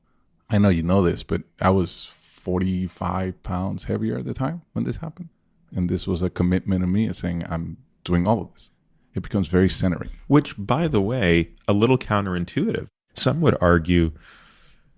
I know you know this, but I was 45 pounds heavier at the time when this happened. And this was a commitment of me saying, I'm doing all of this. It becomes very centering. Which, by the way, a little counterintuitive. Some would argue,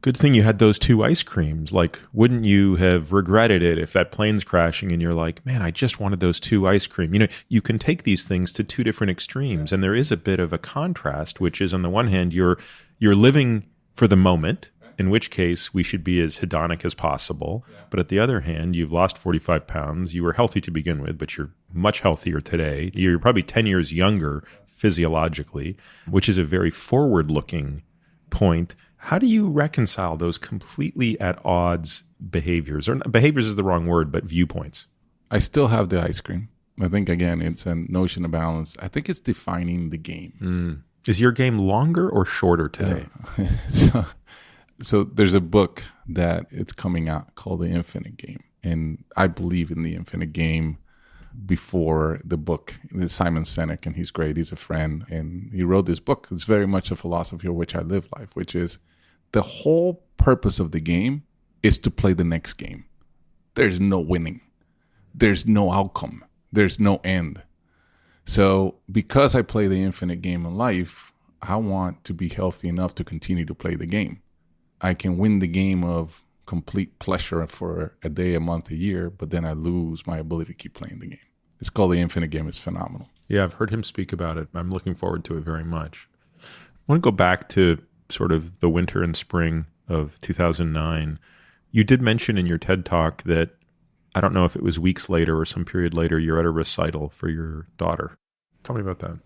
good thing you had those 2 ice creams. Like, wouldn't you have regretted it if that plane's crashing and you're like, man, I just wanted those 2 ice cream. You know, you can take these things to 2 different extremes. And there is a bit of a contrast, which is on the one hand, you're living for the moment, in which case we should be as hedonic as possible. Yeah. But at the other hand, you've lost 45 pounds. You were healthy to begin with, but you're much healthier today. You're probably 10 years younger physiologically, which is a very forward-looking point. How do you reconcile those completely at odds behaviors? Or behaviors is the wrong word, but viewpoints. I still have the ice cream. I think, again, it's a notion of balance. I think it's defining the game. Is your game longer or shorter today? So there's a book that it's coming out called The Infinite Game. And I believe in the infinite game before the book. It's Simon Sinek, and he's great. He's a friend. And he wrote this book. It's very much a philosophy of which I live life, which is the whole purpose of the game is to play the next game. There's no winning. There's no outcome. There's no end. So because I play the infinite game in life, I want to be healthy enough to continue to play the game. I can win the game of complete pleasure for a day, a month, a year, but then I lose my ability to keep playing the game. It's called The Infinite Game. It's phenomenal. Yeah, I've heard him speak about it. I'm looking forward to it very much. I want to go back to sort of the winter and spring of 2009. You did mention in your TED Talk that, I don't know if it was weeks later or some period later, you're at a recital for your daughter. Tell me about that.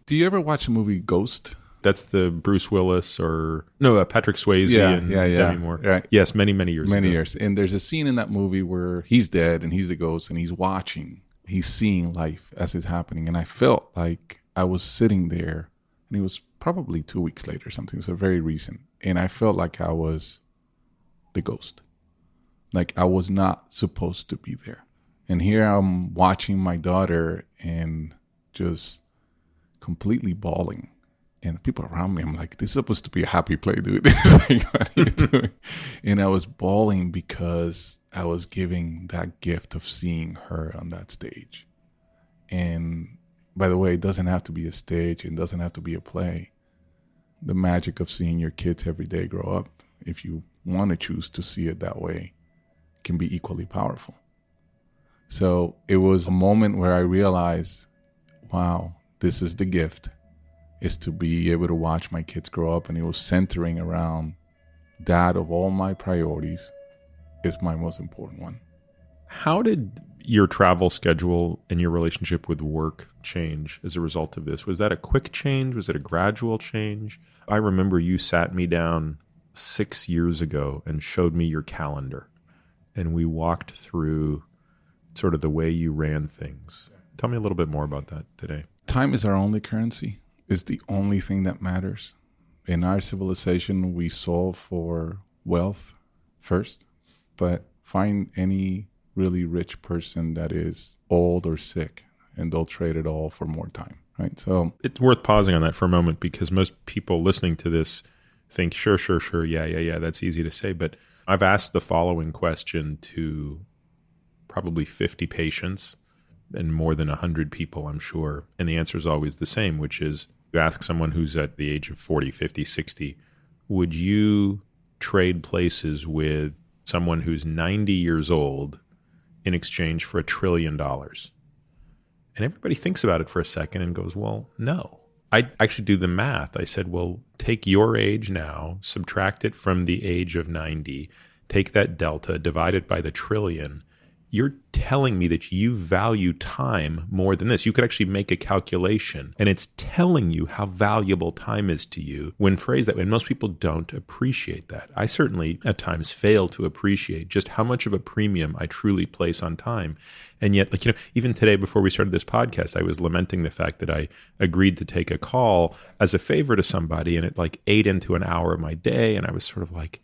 Do you ever watch the movie Ghost? That's the Bruce Willis Patrick Swayze and Demi Moore. Right. Yes, many years ago. Many years. And there's a scene in that movie where he's dead and he's the ghost and he's watching. He's seeing life as it's happening. And I felt like I was sitting there, and it was probably 2 weeks later or something. So very recent. And I felt like I was the ghost. Like I was not supposed to be there. And here I'm watching my daughter and just completely bawling. And people around me, I'm like, this is supposed to be a happy play, dude. It's like, what are you doing? And I was bawling because I was giving that gift of seeing her on that stage. And by the way, it doesn't have to be a stage. It doesn't have to be a play. The magic of seeing your kids every day grow up, if you want to choose to see it that way, can be equally powerful. So it was a moment where I realized, wow, this is the gift. Is to be able to watch my kids grow up, and it was centering around that of all my priorities is my most important one. How did your travel schedule and your relationship with work change as a result of this? Was that a quick change? Was it a gradual change? I remember you sat me down 6 years ago and showed me your calendar, and we walked through sort of the way you ran things. Tell me a little bit more about that today. Time is our only currency. Is the only thing that matters. In our civilization, we solve for wealth first, but find any really rich person that is old or sick, and they'll trade it all for more time, right? So it's worth pausing on that for a moment, because most people listening to this think, sure, yeah, that's easy to say. But I've asked the following question to probably 50 patients and more than 100 people, I'm sure. And the answer is always the same, which is, you ask someone who's at the age of 40, 50, 60, would you trade places with someone who's 90 years old in exchange for $1 trillion? And everybody thinks about it for a second and goes, well, no. I actually do the math. I said, well, take your age now, subtract it from the age of 90, take that delta, divide it by the trillion. You're telling me that you value time more than this. You could actually make a calculation, and it's telling you how valuable time is to you when phrased that way. And most people don't appreciate that. I certainly at times fail to appreciate just how much of a premium I truly place on time. And yet, even today before we started this podcast, I was lamenting the fact that I agreed to take a call as a favor to somebody, and it ate into an hour of my day. And I was sort of like,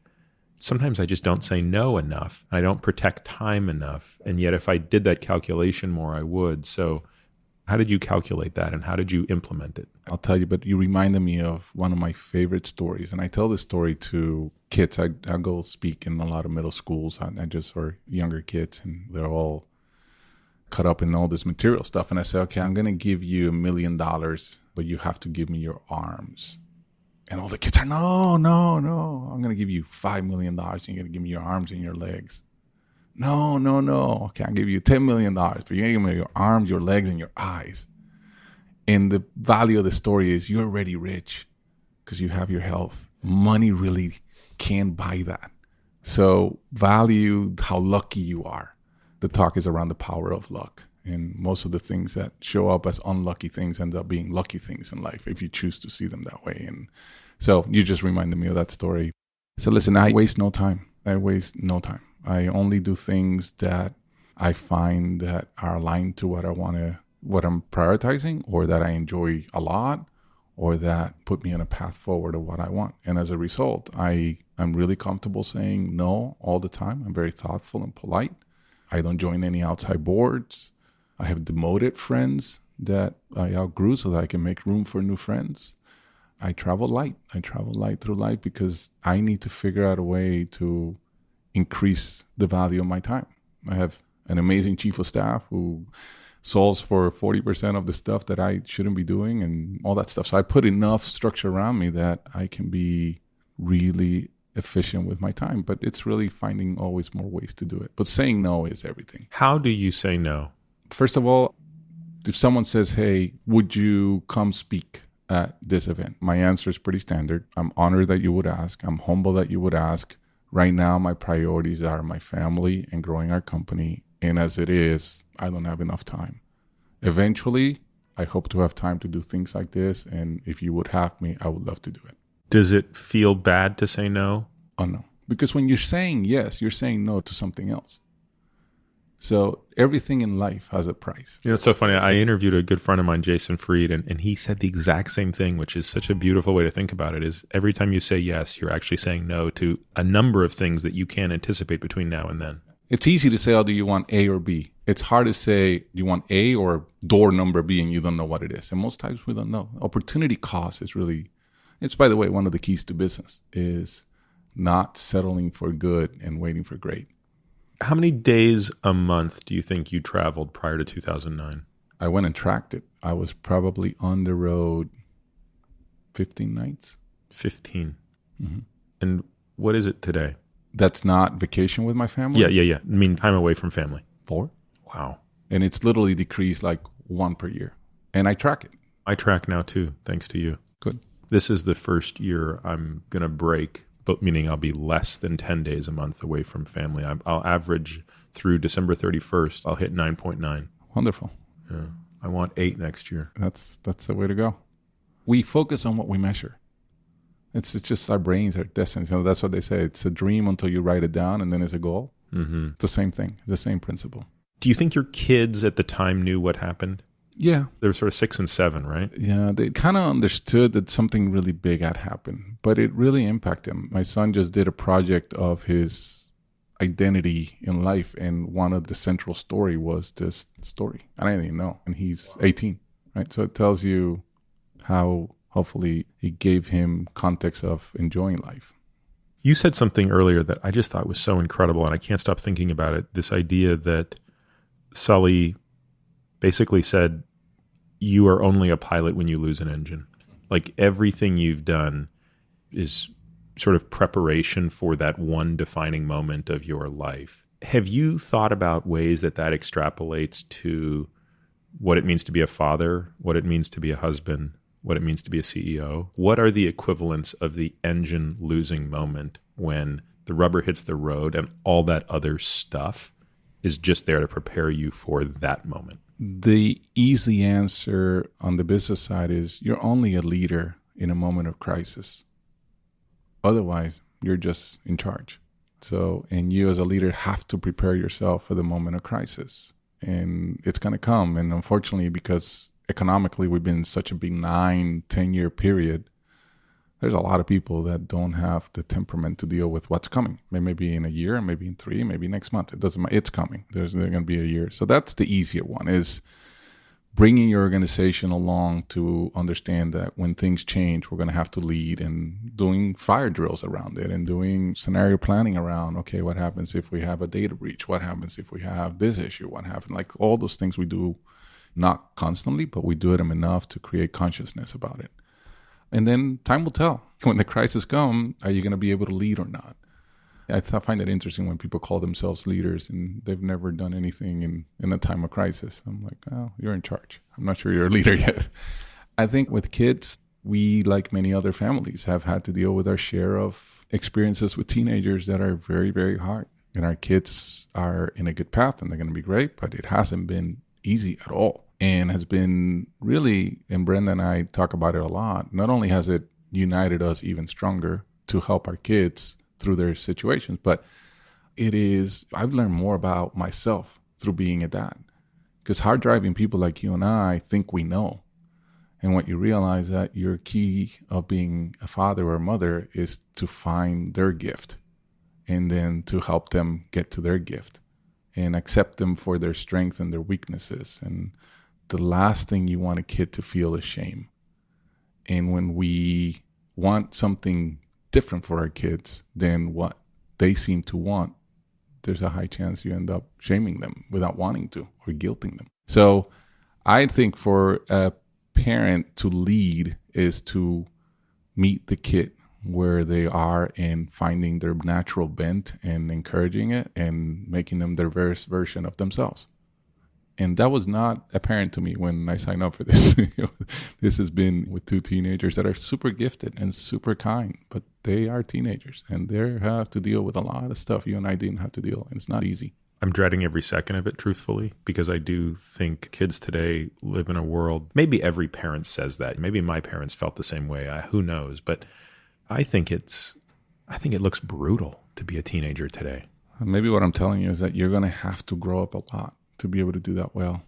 sometimes I just don't say no enough. I don't protect time enough. And yet if I did that calculation more, I would. So How did you calculate that and how did you implement it? I'll tell you, but you reminded me of one of my favorite stories. And I tell this story to kids. I go speak in a lot of middle schools or younger kids, and they're all caught up in all this material stuff. And I say, okay, I'm going to give you $1 million, but you have to give me your arms. And all the kids are, no. I'm going to give you $5 million. And you're going to give me your arms and your legs. No. Okay, I'll give you $10 million, but you're going to give me your arms, your legs, and your eyes. And the value of the story is you're already rich because you have your health. Money really can't buy that. So value how lucky you are. The talk is around the power of luck. And most of the things that show up as unlucky things end up being lucky things in life if you choose to see them that way. And so you just reminded me of that story. So listen, I waste no time. I only do things that I find that are aligned to what I'm prioritizing, or that I enjoy a lot, or that put me on a path forward of what I want. And as a result, I'm really comfortable saying no all the time. I'm very thoughtful and polite. I don't join any outside boards. I have demoted friends that I outgrew so that I can make room for new friends. I travel light. Through life because I need to figure out a way to increase the value of my time. I have an amazing chief of staff who solves for 40% of the stuff that I shouldn't be doing and all that stuff. So I put enough structure around me that I can be really efficient with my time. But it's really finding always more ways to do it. But saying no is everything. How do you say no? First of all, if someone says, hey, would you come speak at this event? My answer is pretty standard. I'm honored that you would ask. I'm humble that you would ask. Right now, my priorities are my family and growing our company. And as it is, I don't have enough time. Eventually, I hope to have time to do things like this. And if you would have me, I would love to do it. Does it feel bad to say no? Oh, no. Because when you're saying yes, you're saying no to something else. So everything in life has a price. You know, it's so funny. I interviewed a good friend of mine, Jason Fried, and he said the exact same thing, which is such a beautiful way to think about it, is every time you say yes, you're actually saying no to a number of things that you can't anticipate between now and then. It's easy to say, oh, do you want A or B? It's hard to say, do you want A or door number B, and you don't know what it is. And most times we don't know. Opportunity cost is really, it's, by the way, one of the keys to business is not settling for good and waiting for great. How many days a month do you think you traveled prior to 2009? I went and tracked it. I was probably on the road 15 nights. 15. Mm-hmm. And what is it today? That's not vacation with my family? Yeah. I mean, time away from family. 4. Wow. And it's literally decreased like 1 per year. And I track it. I track now too, thanks to you. Good. This is the first year I'm going to break, but meaning I'll be less than 10 days a month away from family. I'll average through December 31st. I'll hit 9.9. Wonderful. Yeah. I want 8 next year. That's the way to go. We focus on what we measure. It's just our brains are destined. So that's what they say. It's a dream until you write it down, and then it's a goal. Mm-hmm. It's the same thing. It's the same principle. Do you think your kids at the time knew what happened? Yeah. They were sort of 6 and 7, right? Yeah, they kind of understood that something really big had happened, but it really impacted them. My son just did a project of his identity in life, and one of the central story was this story. I didn't even know, and he's 18, right? So it tells you how hopefully it gave him context of enjoying life. You said something earlier that I just thought was so incredible, and I can't stop thinking about it. This idea that Sully basically said, you are only a pilot when you lose an engine. Like everything you've done is sort of preparation for that one defining moment of your life. Have you thought about ways that extrapolates to what it means to be a father, what it means to be a husband, what it means to be a CEO? What are the equivalents of the engine losing moment when the rubber hits the road and all that other stuff is just there to prepare you for that moment? The easy answer on the business side is you're only a leader in a moment of crisis. Otherwise, you're just in charge. So, and you as a leader have to prepare yourself for the moment of crisis. And it's going to come. And unfortunately, because economically we've been in such a big 9-10 year period, there's a lot of people that don't have the temperament to deal with what's coming. Maybe in a year, maybe in 3, maybe next month. It doesn't matter. It's coming. There's going to be a year. So that's the easier one, is bringing your organization along to understand that when things change, we're going to have to lead, and doing fire drills around it and doing scenario planning around, okay, what happens if we have a data breach? What happens if we have this issue? What happens? Like all those things we do, not constantly, but we do them enough to create consciousness about it. And then time will tell. When the crisis comes, are you going to be able to lead or not? I find it interesting when people call themselves leaders and they've never done anything in a time of crisis. I'm like, oh, you're in charge. I'm not sure you're a leader yet. I think with kids, we, like many other families, have had to deal with our share of experiences with teenagers that are very, very hard. And our kids are in a good path and they're going to be great, but it hasn't been easy at all. And has been really, and Brenda and I talk about it a lot, not only has it united us even stronger to help our kids through their situations, but I've learned more about myself through being a dad. Because hard driving people like you and I think we know. And what you realize that your key of being a father or a mother is to find their gift and then to help them get to their gift and accept them for their strengths and their weaknesses. And the last thing you want a kid to feel is shame. And when we want something different for our kids than what they seem to want, there's a high chance you end up shaming them without wanting to or guilting them. So I think for a parent to lead is to meet the kid where they are and finding their natural bent and encouraging it and making them their best version of themselves. And that was not apparent to me when I signed up for this. This has been with two teenagers that are super gifted and super kind, but they are teenagers and they have to deal with a lot of stuff you and I didn't have to deal, and it's not easy. I'm dreading every second of it, truthfully, because I do think kids today live in a world, maybe every parent says that. Maybe my parents felt the same way. Who knows? But I think it looks brutal to be a teenager today. Maybe what I'm telling you is that you're going to have to grow up a lot to be able to do that well.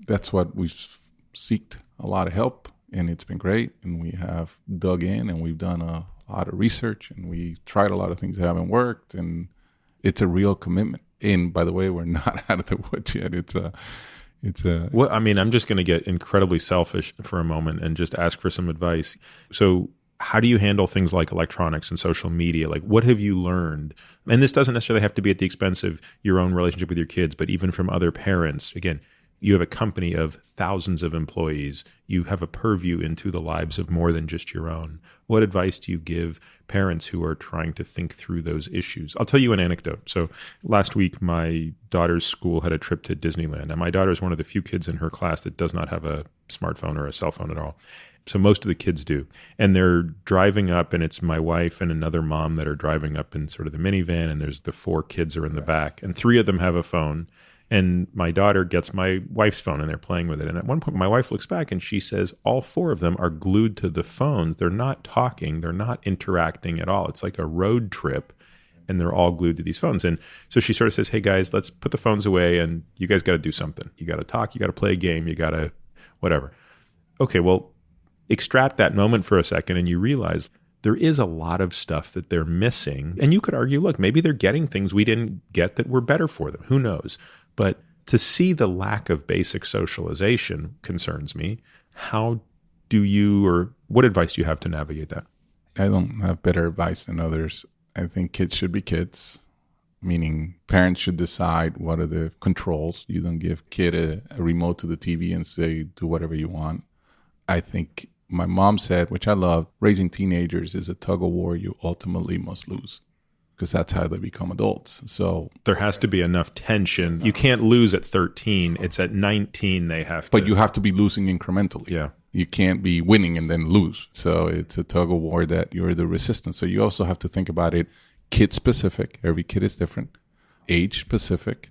That's what we've sought a lot of help, and it's been great. And we have dug in and we've done a lot of research and we tried a lot of things that haven't worked, and it's a real commitment. And by the way, we're not out of the woods yet. Well, I mean, I'm just going to get incredibly selfish for a moment and just ask for some advice. So how do you handle things like electronics and social media? Like, what have you learned? And this doesn't necessarily have to be at the expense of your own relationship with your kids, but even from other parents. Again, you have a company of thousands of employees. You have a purview into the lives of more than just your own. What advice do you give parents who are trying to think through those issues? I'll tell you an anecdote. So last week, my daughter's school had a trip to Disneyland. And my daughter is one of the few kids in her class that does not have a smartphone or a cell phone at all. So most of the kids do. And they're driving up, and it's my wife and another mom that are driving up in sort of the minivan, and there's the 4 kids are in the back. And 3 of them have a phone. And my daughter gets my wife's phone, and they're playing with it. And at one point, my wife looks back, and she says all 4 of them are glued to the phones. They're not talking. They're not interacting at all. It's like a road trip, and they're all glued to these phones. And so she sort of says, hey, guys, let's put the phones away, and you guys got to do something. You got to talk. You got to play a game. You got to whatever. Okay, well, extract that moment for a second, and you realize there is a lot of stuff that they're missing. And you could argue, look, maybe they're getting things we didn't get that were better for them. Who knows? But to see the lack of basic socialization concerns me. How do you, or what advice do you have to navigate that? I don't have better advice than others. I think kids should be kids, meaning parents should decide what are the controls. You don't give kid a remote to the TV and say, do whatever you want. I think my mom said, which I love, raising teenagers is a tug of war you ultimately must lose, because that's how they become adults. So there has to be enough tension. You can't lose at 13. It's at 19 they have to. But you have to be losing incrementally. Yeah. You can't be winning and then lose. So it's a tug of war that you're the resistance. So you also have to think about it kid specific. Every kid is different. Age specific.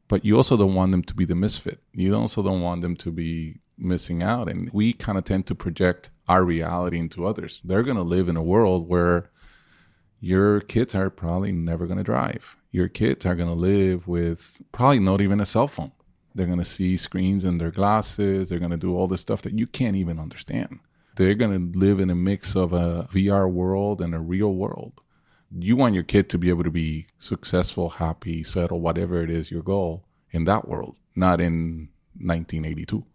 But you also don't want them to be the misfit. You also don't want them to be missing out. And we kind of tend to project our reality into others. They're going to live in a world where your kids are probably never going to drive. Your kids are going to live with probably not even a cell phone. They're going to see screens in their glasses. They're going to do all this stuff that you can't even understand. They're going to live in a mix of a VR world and a real world. You want your kid to be able to be successful, happy, settle, whatever it is your goal in that world, not in 1982.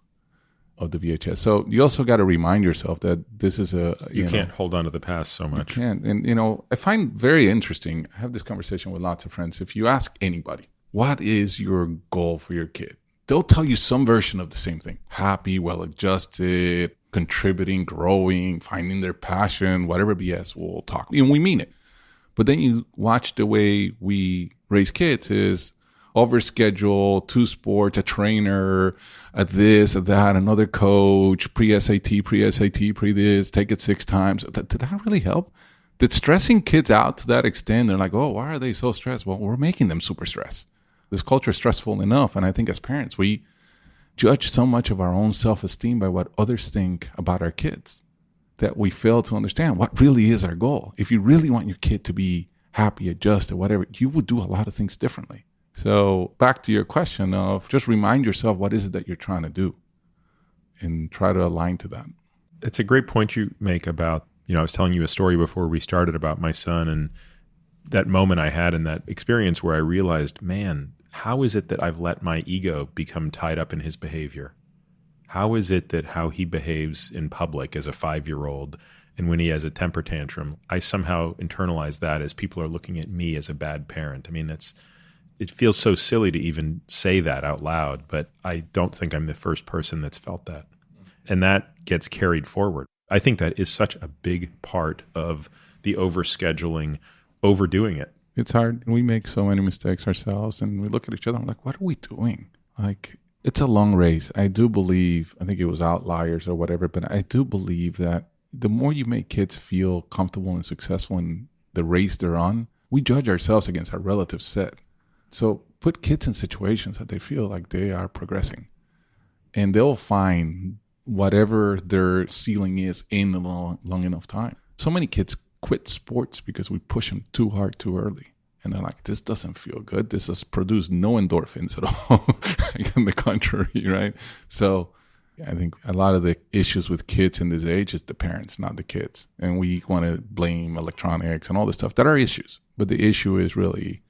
of the VHS. So you also got to remind yourself that this is you can't hold on to the past so much. You can't. And, I find very interesting, I have this conversation with lots of friends. If you ask anybody, what is your goal for your kid? They'll tell you some version of the same thing. Happy, well-adjusted, contributing, growing, finding their passion, whatever BS we'll talk. And we mean it. But then you watch the way we raise kids is overschedule, 2 sports, a trainer, a this, a that, another coach, pre-SAT, pre-this, take it 6 times. Did that really help? Did stressing kids out to that extent? They're like, oh, why are they so stressed? Well, we're making them super stressed. This culture is stressful enough. And I think as parents, we judge so much of our own self-esteem by what others think about our kids that we fail to understand what really is our goal. If you really want your kid to be happy, adjusted, whatever, you would do a lot of things differently. So back to your question of just remind yourself what is it that you're trying to do and try to align to that. It's a great point you make about, I was telling you a story before we started about my son and that moment I had in that experience where I realized, man, how is it that I've let my ego become tied up in his behavior? How is it that how he behaves in public as a 5-year-old and when he has a temper tantrum, I somehow internalize that as people are looking at me as a bad parent? I mean, it feels so silly to even say that out loud, but I don't think I'm the first person that's felt that. And that gets carried forward. I think that is such a big part of the overscheduling, overdoing it. It's hard. We make so many mistakes ourselves and we look at each other and we're like, what are we doing? Like, it's a long race. I do believe, I think it was outliers or whatever, but I do believe that the more you make kids feel comfortable and successful in the race they're on, we judge ourselves against our relative set. So put kids in situations that they feel like they are progressing and they'll find whatever their ceiling is in a long enough time. So many kids quit sports because we push them too hard too early. And they're like, this doesn't feel good. This has produced no endorphins at all. On the contrary, right? So I think a lot of the issues with kids in this age is the parents, not the kids. And we want to blame electronics and all this stuff that are issues. But the issue is really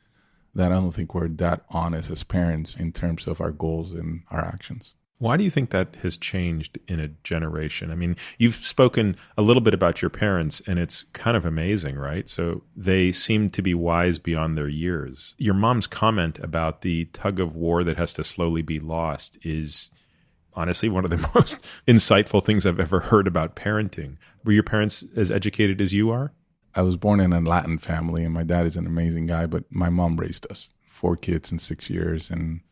that I don't think we're that honest as parents in terms of our goals and our actions. Why do you think that has changed in a generation? I mean, you've spoken a little bit about your parents, and it's kind of amazing, right? So they seem to be wise beyond their years. Your mom's comment about the tug of war that has to slowly be lost is honestly one of the most insightful things I've ever heard about parenting. Were your parents as educated as you are? I was born in a Latin family, and my dad is an amazing guy, but my mom raised us, 4 kids in 6 years, and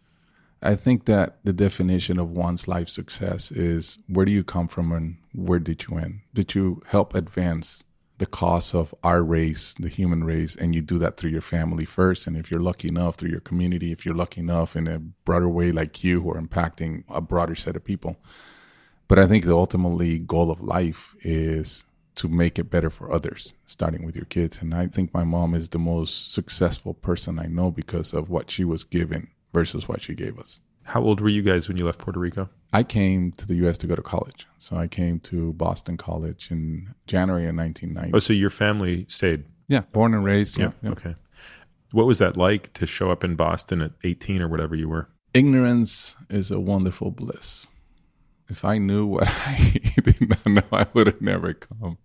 I think that the definition of one's life success is where do you come from and where did you end? Did you help advance the cause of our race, the human race, and you do that through your family first? And if you're lucky enough through your community, if you're lucky enough in a broader way like you who are impacting a broader set of people. But I think the ultimately goal of life is to make it better for others, starting with your kids. And I think my mom is the most successful person I know because of what she was given versus what she gave us. How old were you guys when you left Puerto Rico? I came to the U.S. to go to college. So I came to Boston College in January of 1990. Oh, so your family stayed? Yeah, born and raised. Yeah. Okay. What was that like to show up in Boston at 18 or whatever you were? Ignorance is a wonderful bliss. If I knew what I did not know, I would have never come.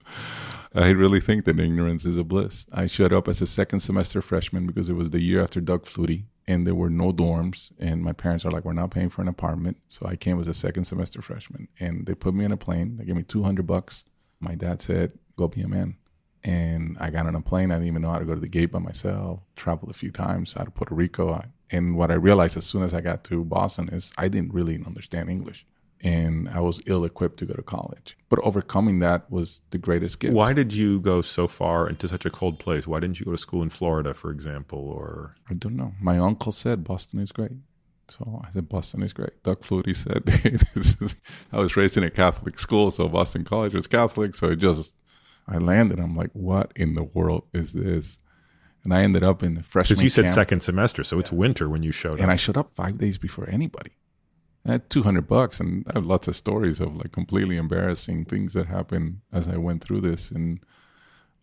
I really think that ignorance is a bliss. I showed up as a second semester freshman because it was the year after Doug Flutie. And there were no dorms. And my parents are like, we're not paying for an apartment. So I came as a second semester freshman. And they put me in a plane. They gave me $200. My dad said, go be a man. And I got on a plane. I didn't even know how to go to the gate by myself. Traveled a few times out of Puerto Rico. And what I realized as soon as I got to Boston is I didn't really understand English. And I was ill-equipped to go to college. But overcoming that was the greatest gift. Why did you go so far into such a cold place? Why didn't you go to school in Florida, for example? Or I don't know. My uncle said Boston is great. So I said, Boston is great. Doug Flutie said, I was raised in a Catholic school, so Boston College was Catholic. So I landed. I'm like, what in the world is this? And I ended up in the freshman Because you said camp. second semester, so it's winter when you showed up. And I showed up 5 days before anybody. I had $200, and I have lots of stories of like completely embarrassing things that happened as I went through this. And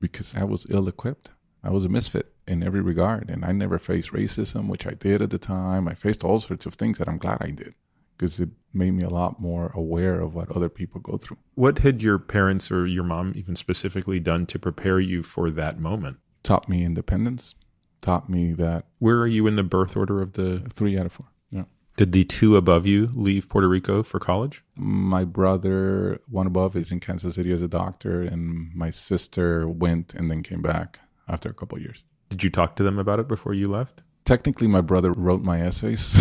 because I was ill-equipped, I was a misfit in every regard. And I never faced racism, which I did at the time. I faced all sorts of things that I'm glad I did because it made me a lot more aware of what other people go through. What had your parents or your mom even specifically done to prepare you for that moment? Taught me independence, taught me that... Where are you in the birth order of the... 3 out of 4, yeah. Did the 2 above you leave Puerto Rico for college? My brother, one above, is in Kansas City as a doctor, and my sister went and then came back after a couple of years. Did you talk to them about it before you left? Technically, my brother wrote my essays.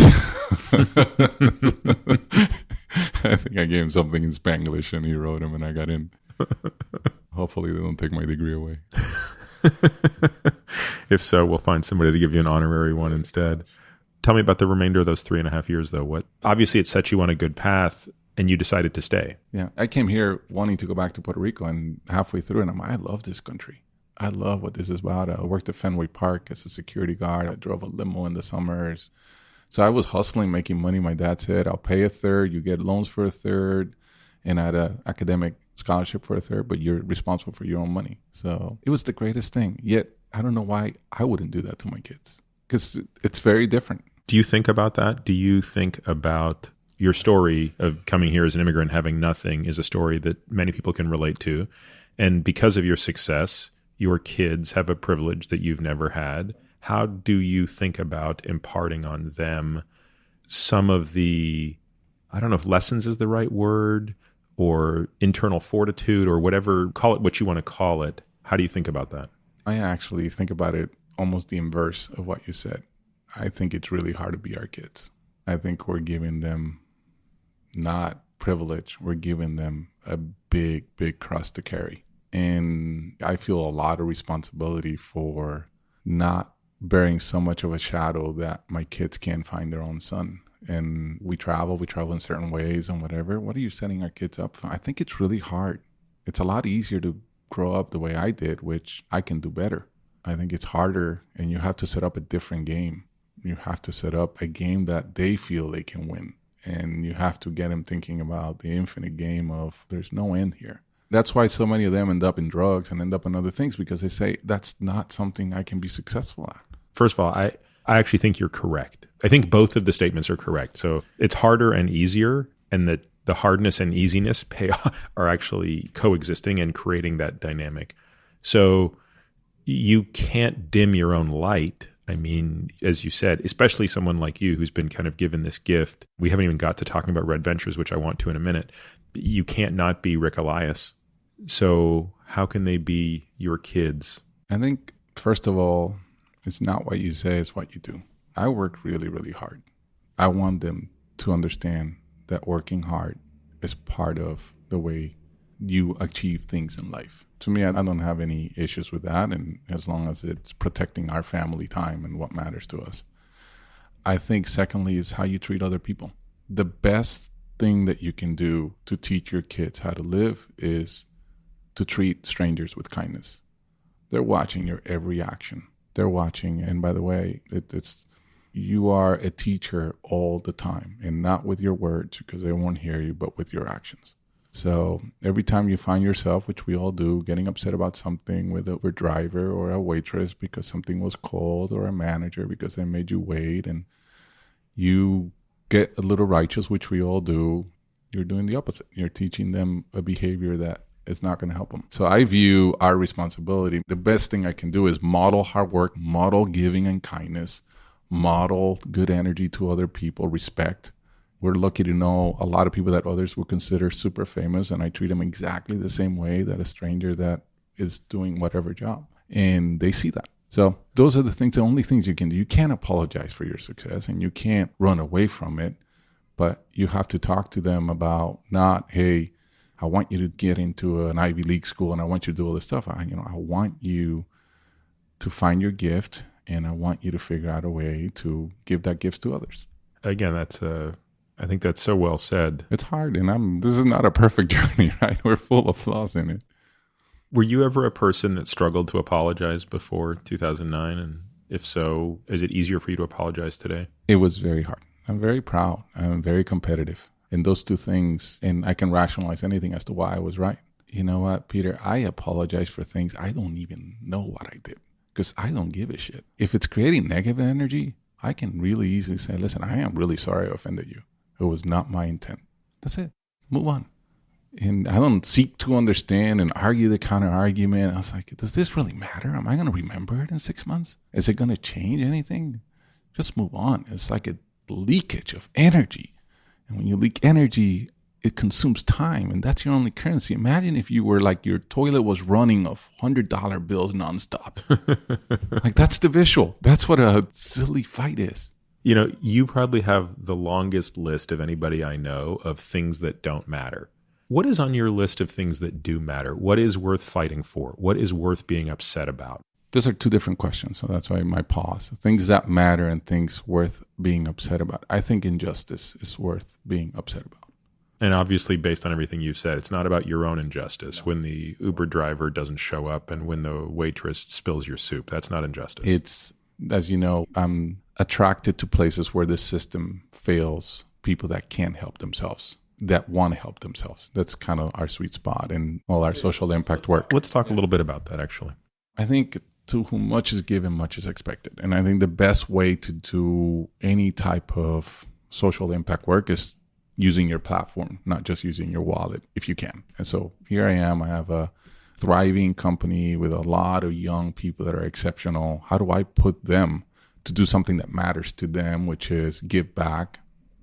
I think I gave him something in Spanglish and he wrote them and I got in. Hopefully they don't take my degree away. If so, we'll find somebody to give you an honorary one instead. Tell me about the remainder of those 3.5 years, though. Obviously, it set you on a good path and you decided to stay. Yeah, I came here wanting to go back to Puerto Rico, and halfway through, and I love this country. I love what this is about. I worked at Fenway Park as a security guard. I drove a limo in the summers. So I was hustling, making money. My dad said, I'll pay a third. You get loans for a third. And I had an academic scholarship for a third, but you're responsible for your own money. So it was the greatest thing. Yet I don't know why I wouldn't do that to my kids, because it's very different. Do you think about that? Do you think about your story of coming here as an immigrant, having nothing, is a story that many people can relate to. And because of your success, your kids have a privilege that you've never had. How do you think about imparting on them some of the, I don't know if lessons is the right word, or internal fortitude, or whatever, call it what you want to call it. How do you think about that? I actually think about it almost the inverse of what you said. I think it's really hard to be our kids. I think we're giving them not privilege, we're giving them a big, big cross to carry. And I feel a lot of responsibility for not bearing so much of a shadow that my kids can't find their own son. And we travel in certain ways and whatever. What are you setting our kids up for? I think it's really hard. It's a lot easier to grow up the way I did, which I can do better. I think it's harder, and you have to set up a different game. You have to set up a game that they feel they can win. And you have to get them thinking about the infinite game of there's no end here. That's why so many of them end up in drugs and end up in other things, because they say, that's not something I can be successful at. First of all, I actually think you're correct. I think both of the statements are correct. So it's harder and easier, and that the hardness and easiness are actually coexisting and creating that dynamic. So you can't dim your own light. I mean, as you said, especially someone like you who's been kind of given this gift. We haven't even got to talking about Red Ventures, which I want to in a minute. You can't not be Ric Elias. So how can they be your kids? I think, first of all, it's not what you say, it's what you do. I work really, really hard. I want them to understand that working hard is part of the way you achieve things in life. To me, I don't have any issues with that, and as long as it's protecting our family time and what matters to us. I think, secondly, is how you treat other people. The best thing that you can do to teach your kids how to live is to treat strangers with kindness. They're watching your every action. They're watching, and by the way, it's you are a teacher all the time, and not with your words, because they won't hear you, but with your actions. So every time you find yourself, which we all do, getting upset about something with a driver or a waitress because something was cold, or a manager because they made you wait, and you get a little righteous, which we all do, you're doing the opposite. You're teaching them a behavior that is not going to help them. So I view our responsibility, the best thing I can do is model hard work, model giving and kindness, model good energy to other people, respect. We're lucky to know a lot of people that others would consider super famous, and I treat them exactly the same way that a stranger that is doing whatever job. And they see that. So those are the only things you can do. You can't apologize for your success, and you can't run away from it, but you have to talk to them about not, hey, I want you to get into an Ivy League school and I want you to do all this stuff. I want you to find your gift, and I want you to figure out a way to give that gift to others. Again, I think that's so well said. It's hard, and this is not a perfect journey, right? We're full of flaws in it. Were you ever a person that struggled to apologize before 2009? And if so, is it easier for you to apologize today? It was very hard. I'm very proud. I'm very competitive. And those two things, and I can rationalize anything as to why I was right. You know what, Peter? I apologize for things I don't even know what I did, because I don't give a shit. If it's creating negative energy, I can really easily say, listen, I am really sorry I offended you. It was not my intent. That's it. Move on. And I don't seek to understand and argue the counter argument. I was like, does this really matter? Am I going to remember it in 6 months? Is it going to change anything? Just move on. It's like a leakage of energy. And when you leak energy, it consumes time, and that's your only currency. Imagine if you were like, your toilet was running off $100 bills nonstop. Like, that's the visual. That's what a silly fight is. You know, you probably have the longest list of anybody I know of things that don't matter. What is on your list of things that do matter? What is worth fighting for? What is worth being upset about? Those are two different questions, so that's why my pause. Things that matter and things worth being upset about. I think injustice is worth being upset about. And obviously, based on everything you said, it's not about your own injustice. When the Uber driver doesn't show up and when the waitress spills your soup, that's not injustice. It's, as you know, I'm attracted to places where the system fails people that can't help themselves, that want to help themselves. That's kind of our sweet spot in all our social impact work. Let's talk a little bit about that, actually. I think to whom much is given, much is expected. And I think the best way to do any type of social impact work is using your platform, not just using your wallet, if you can. And so here I am. I have a thriving company with a lot of young people that are exceptional. How do I put them to do something that matters to them, which is give back,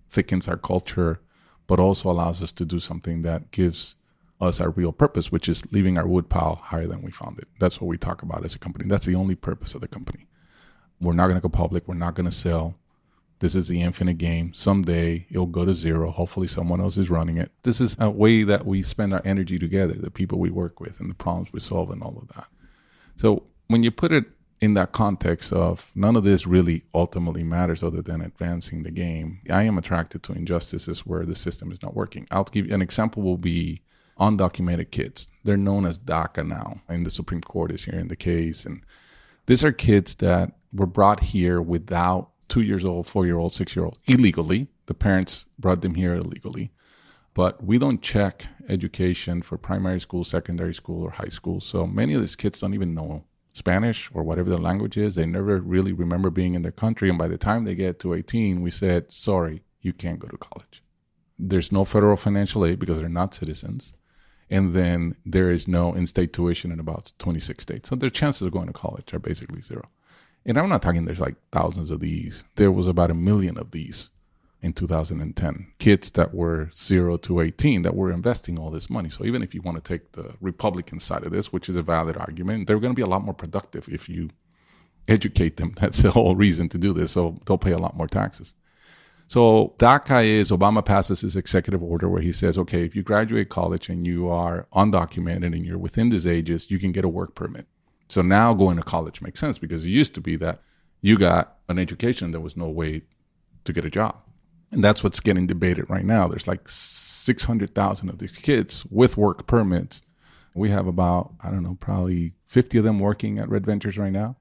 thickens our culture, but also allows us to do something that gives us our real purpose, which is leaving our wood pile higher than we found it. That's what we talk about as a company. That's the only purpose of the company. We're not going to go public. We're not going to sell. This is the infinite game. Someday it'll go to zero. Hopefully someone else is running it. This is a way that we spend our energy together, the people we work with and the problems we solve and all of that. So when you put it in that context of none of this really ultimately matters other than advancing the game, I am attracted to injustices where the system is not working. I'll give you an example will be undocumented kids. They're known as DACA now, and the Supreme Court is hearing the case. And these are kids that were brought here without 2 years old, 4-year-old, 6-year-old, illegally. The parents brought them here illegally. But we don't check education for primary school, secondary school, or high school. So many of these kids don't even know Spanish or whatever the language is. They never really remember being in their country. And by the time they get to 18, we said, sorry, you can't go to college. There's no federal financial aid because they're not citizens. And then there is no in-state tuition in about 26 states. So their chances of going to college are basically zero. And I'm not talking there's like thousands of these. There was about 1 million of these in 2010. Kids that were 0 to 18 that were investing all this money. So even if you want to take the Republican side of this, which is a valid argument, they're going to be a lot more productive if you educate them. That's the whole reason to do this. So they'll pay a lot more taxes. So DACA is, Obama passes his executive order where he says, okay, if you graduate college and you are undocumented and you're within these ages, you can get a work permit. So now going to college makes sense because it used to be that you got an education, there was no way to get a job. And that's what's getting debated right now. There's like 600,000 of these kids with work permits. We have about, I don't know, probably 50 of them working at Red Ventures right now.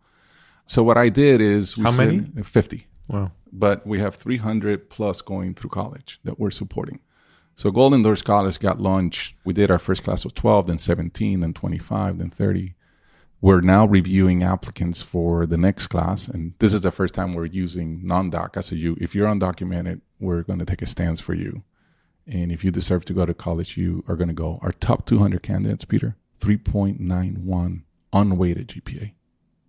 So what I did is... How many? 50. Wow. But we have 300 plus going through college that we're supporting. So Golden Door Scholars got launched. We did our first class of 12, then 17, then 25, then 30. We're now reviewing applicants for the next class. And this is the first time we're using non-DACA. So if you're undocumented, we're going to take a stance for you. And if you deserve to go to college, you are going to go. Our top 200 candidates, Peter, 3.91 unweighted GPA.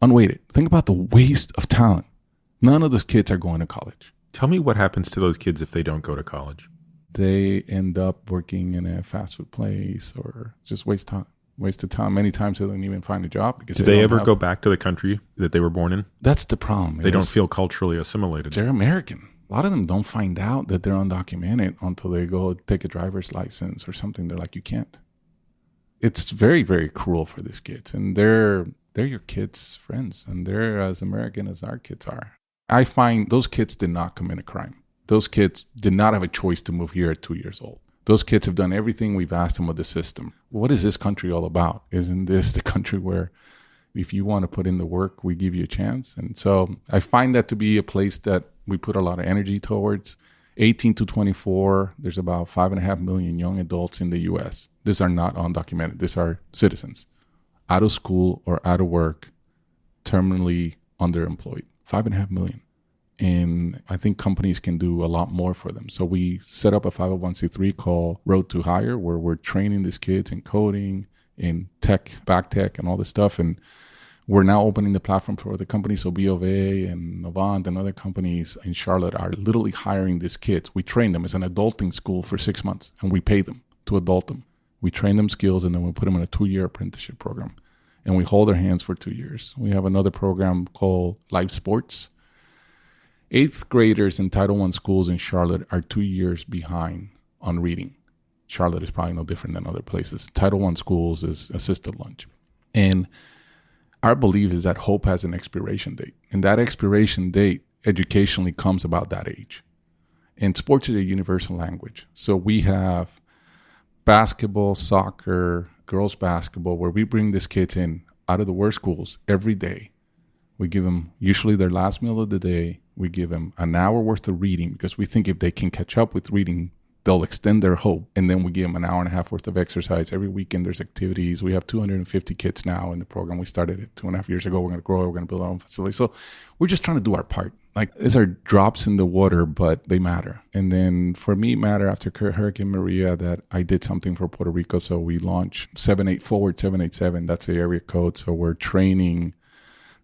Unweighted. Think about the waste of talent. None of those kids are going to college. Tell me what happens to those kids if they don't go to college. They end up working in a fast food place or just waste of time. Many times they don't even find a job. Because Do they ever go back to the country that they were born in? That's the problem. They don't feel culturally assimilated. They're American. A lot of them don't find out that they're undocumented until they go take a driver's license or something. They're like, you can't. It's very, very cruel for these kids. And they're your kids' friends. And they're as American as our kids are. I find those kids did not commit a crime. Those kids did not have a choice to move here at 2 years old. Those kids have done everything we've asked them of the system. What is this country all about? Isn't this the country where if you want to put in the work, we give you a chance? And so I find that to be a place that we put a lot of energy towards. 18 to 24, there's about 5.5 million young adults in the U.S. These are not undocumented. These are citizens, out of school or out of work, terminally underemployed. 5.5 million. And I think companies can do a lot more for them. So we set up a 501c3 called Road to Hire, where we're training these kids in coding, in tech, back tech, and all this stuff. And we're now opening the platform for the companies. So B of A and Novant and other companies in Charlotte are literally hiring these kids. We train them. It's an adulting school for 6 months, and we pay them to adult them. We train them skills, and then we put them in a 2-year apprenticeship program. And we hold their hands for 2 years. We have another program called Live Sports. 8th graders in Title I schools in Charlotte are 2 years behind on reading. Charlotte is probably no different than other places. Title I schools is assisted lunch. And our belief is that hope has an expiration date. And that expiration date educationally comes about that age. And sports is a universal language. So we have basketball, soccer, girls basketball, where we bring these kids in out of the worst schools every day. We give them usually their last meal of the day. We give them an hour worth of reading because we think if they can catch up with reading, they'll extend their hope. And then we give them an hour and a half worth of exercise. Every weekend there's activities. We have 250 kids now in the program. We started it 2.5 years ago. We're going to grow it. We're going to build our own facility. So we're just trying to do our part. Like, these are drops in the water, but they matter. And then for me, it mattered after Hurricane Maria that I did something for Puerto Rico. So we launched 787. That's the area code. So we're training.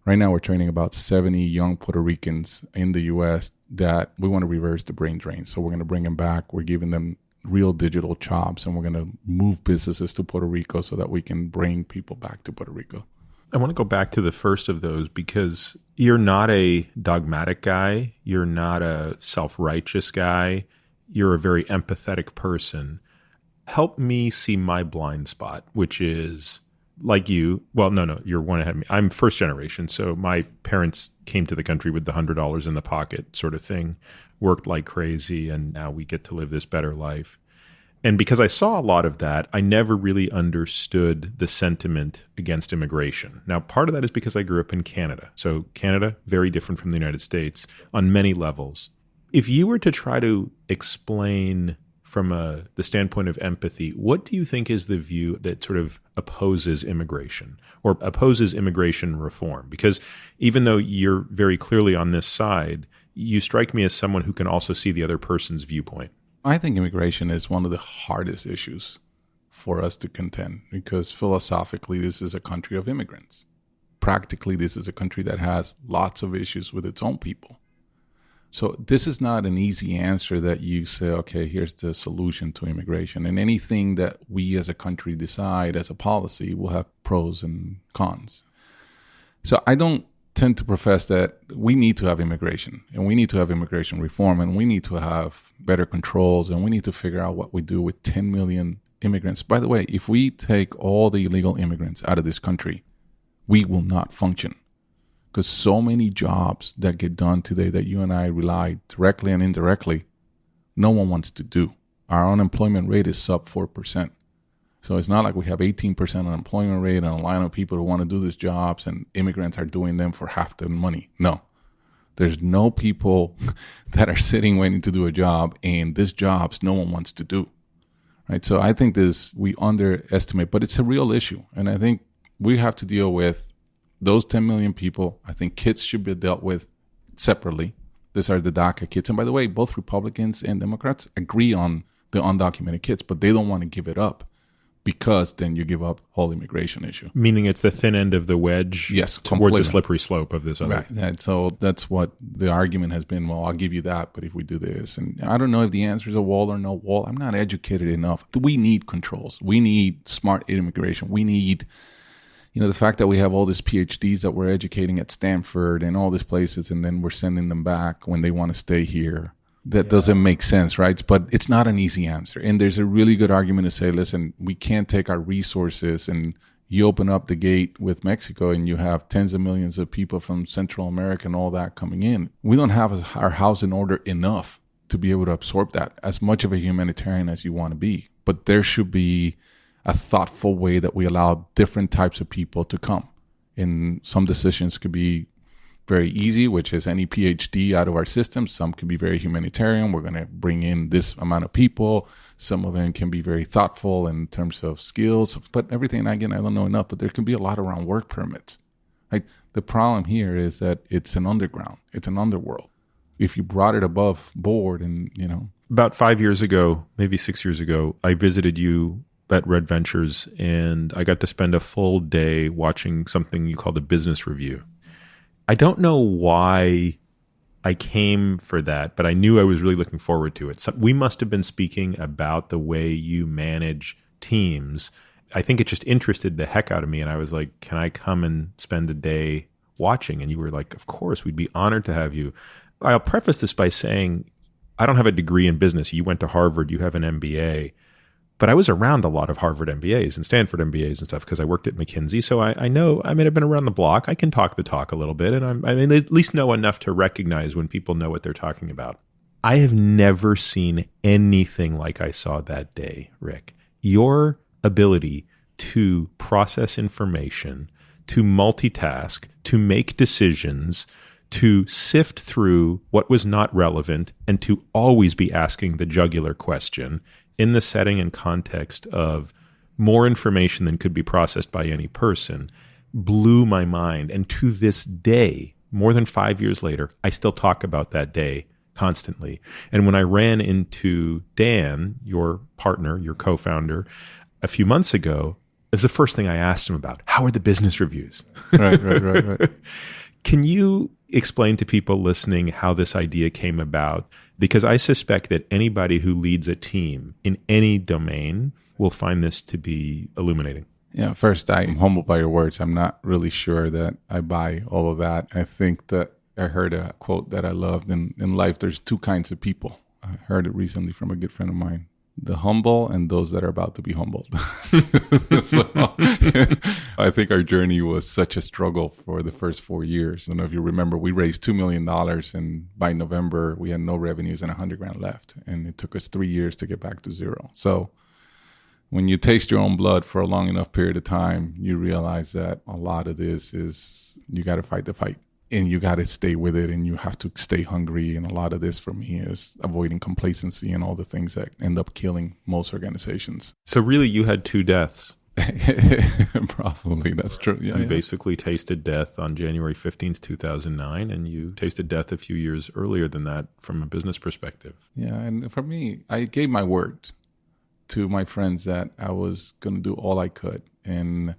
Right now, we're training about 70 young Puerto Ricans in the U.S. that we want to reverse the brain drain. So we're going to bring them back. We're giving them real digital jobs, and we're going to move businesses to Puerto Rico so that we can bring people back to Puerto Rico. I want to go back to the first of those because you're not a dogmatic guy. You're not a self-righteous guy. You're a very empathetic person. Help me see my blind spot, which is... like you, well, no, you're one ahead of me. I'm first generation. So my parents came to the country with the $100 in the pocket sort of thing, worked like crazy, and now we get to live this better life. And because I saw a lot of that, I never really understood the sentiment against immigration. Now, part of that is because I grew up in Canada. So Canada, very different from the United States on many levels. If you were to try to explain from the standpoint of empathy, what do you think is the view that sort of opposes immigration or opposes immigration reform? Because even though you're very clearly on this side, you strike me as someone who can also see the other person's viewpoint. I think immigration is one of the hardest issues for us to contend because philosophically, this is a country of immigrants. Practically, this is a country that has lots of issues with its own people. So this is not an easy answer that you say, okay, here's the solution to immigration. And anything that we as a country decide as a policy will have pros and cons. So I don't tend to profess that we need to have immigration and we need to have immigration reform and we need to have better controls and we need to figure out what we do with 10 million immigrants. By the way, if we take all the illegal immigrants out of this country, we will not function. Because so many jobs that get done today that you and I rely directly and indirectly, no one wants to do. Our unemployment rate is sub 4%. So it's not like we have 18% unemployment rate and a line of people who want to do these jobs and immigrants are doing them for half the money. No. There's no people that are sitting waiting to do a job, and these jobs no one wants to do. Right? So I think we underestimate, but it's a real issue. And I think we have to deal with those 10 million people. I think kids should be dealt with separately. These are the DACA kids. And by the way, both Republicans and Democrats agree on the undocumented kids, but they don't want to give it up because then you give up whole immigration issue. Meaning it's the thin end of the wedge towards completely. The slippery slope of this other. Right. And so that's what the argument has been. Well, I'll give you that, but if we do this, and I don't know if the answer is a wall or no wall. I'm not educated enough. We need controls. We need smart immigration. We need... the fact that we have all these PhDs that we're educating at Stanford and all these places, and then we're sending them back when they want to stay here, that doesn't make sense, right? But it's not an easy answer. And there's a really good argument to say, listen, we can't take our resources and you open up the gate with Mexico and you have tens of millions of people from Central America and all that coming in. We don't have our house in order enough to be able to absorb that, as much of a humanitarian as you want to be. But there should be a thoughtful way that we allow different types of people to come. And some decisions could be very easy, which is any PhD out of our system. Some can be very humanitarian. We're going to bring in this amount of people. Some of them can be very thoughtful in terms of skills. But everything, again, I don't know enough, but there can be a lot around work permits. Right? The problem here is that it's an underground. It's an underworld. if you brought it above board and, About 5 years ago, maybe 6 years ago, I visited you at Red Ventures, and I got to spend a full day watching something you called a business review. I don't know why I came for that, but I knew I was really looking forward to it. So we must have been speaking about the way you manage teams. I think it just interested the heck out of me, and I was like, can I come and spend a day watching? And you were like, of course, we'd be honored to have you. I'll preface this by saying I don't have a degree in business. You went to Harvard, you have an MBA. But I was around a lot of Harvard MBAs and Stanford MBAs and stuff because I worked at McKinsey. So I know, I've been around the block. I can talk the talk a little bit. And I at least know enough to recognize when people know what they're talking about. I have never seen anything like I saw that day, Ric. Your ability to process information, to multitask, to make decisions, to sift through what was not relevant, and to always be asking the jugular question in the setting and context of more information than could be processed by any person, blew my mind. And to this day, more than 5 years later, I still talk about that day constantly. And when I ran into Dan, your partner, your co-founder, a few months ago, it was the first thing I asked him about. How are the business reviews? Right. Can you explain to people listening how this idea came about? Because I suspect that anybody who leads a team in any domain will find this to be illuminating. Yeah, first, I'm humbled by your words. I'm not really sure that I buy all of that. I think that I heard a quote that I loved. In life, there's two kinds of people. I heard it recently from a good friend of mine. The humble and those that are about to be humbled. So, I think our journey was such a struggle for the first 4 years. I don't know if you remember, we raised $2 million, and by November, we had no revenues and $100,000 left. And it took us 3 years to get back to zero. So when you taste your own blood for a long enough period of time, you realize that a lot of this is you got to fight the fight. And you got to stay with it, and you have to stay hungry. And a lot of this for me is avoiding complacency and all the things that end up killing most organizations. So really, you had 2 deaths. Probably, that's true. Yeah, you basically tasted death on January 15th, 2009, and you tasted death a few years earlier than that from a business perspective. Yeah, and for me, I gave my word to my friends that I was going to do all I could. And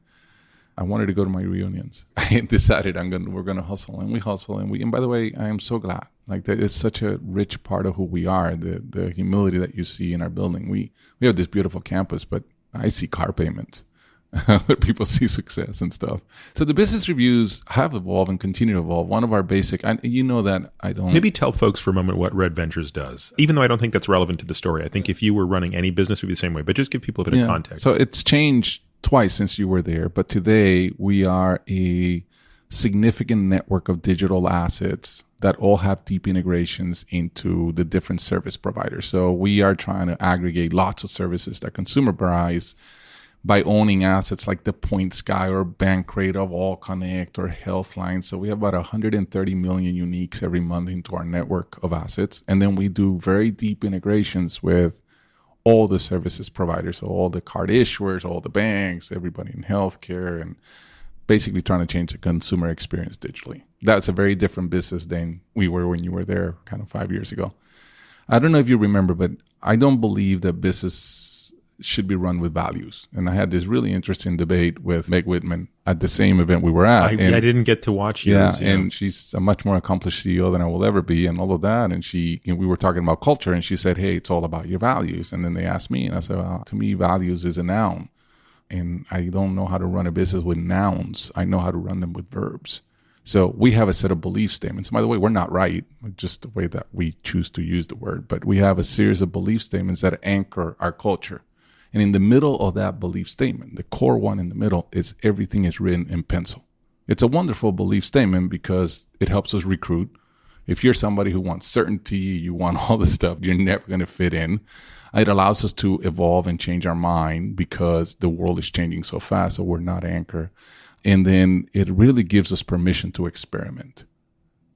I wanted to go to my reunions. I decided we're gonna hustle, and we hustle, and by the way, I am so glad. Like, that is such a rich part of who we are. The humility that you see in our building. We have this beautiful campus, but I see car payments. Other people see success and stuff. So the business reviews have evolved and continue to evolve. One of our basic, you know that I don't. Maybe tell folks for a moment what Red Ventures does, even though I don't think that's relevant to the story. I think if you were running any business, it would be the same way. But just give people a bit of context. So it's changed twice since you were there, but today we are a significant network of digital assets that all have deep integrations into the different service providers. So we are trying to aggregate lots of services that consumer buys by owning assets like the Point Sky or Bankrate of All Connect or Healthline. So we have about 130 million uniques every month into our network of assets. And then we do very deep integrations with all the services providers, so all the card issuers, all the banks, everybody in healthcare, and basically trying to change the consumer experience digitally. That's a very different business than we were when you were there kind of 5 years ago. I don't know if you remember, but I don't believe that business should be run with values. And I had this really interesting debate with Meg Whitman at the same event we were at. I didn't get to watch yours. Yeah, and she's a much more accomplished CEO than I will ever be and all of that. And we were talking about culture, and she said, hey, it's all about your values. And then they asked me, and I said, well, to me, values is a noun. And I don't know how to run a business with nouns. I know how to run them with verbs. So we have a set of belief statements. By the way, we're not right, just the way that we choose to use the word. But we have a series of belief statements that anchor our culture. And in the middle of that belief statement, the core one in the middle, is everything is written in pencil. It's a wonderful belief statement because it helps us recruit. If you're somebody who wants certainty, you want all this stuff, you're never going to fit in. It allows us to evolve and change our mind because the world is changing so fast, so we're not anchored. And then it really gives us permission to experiment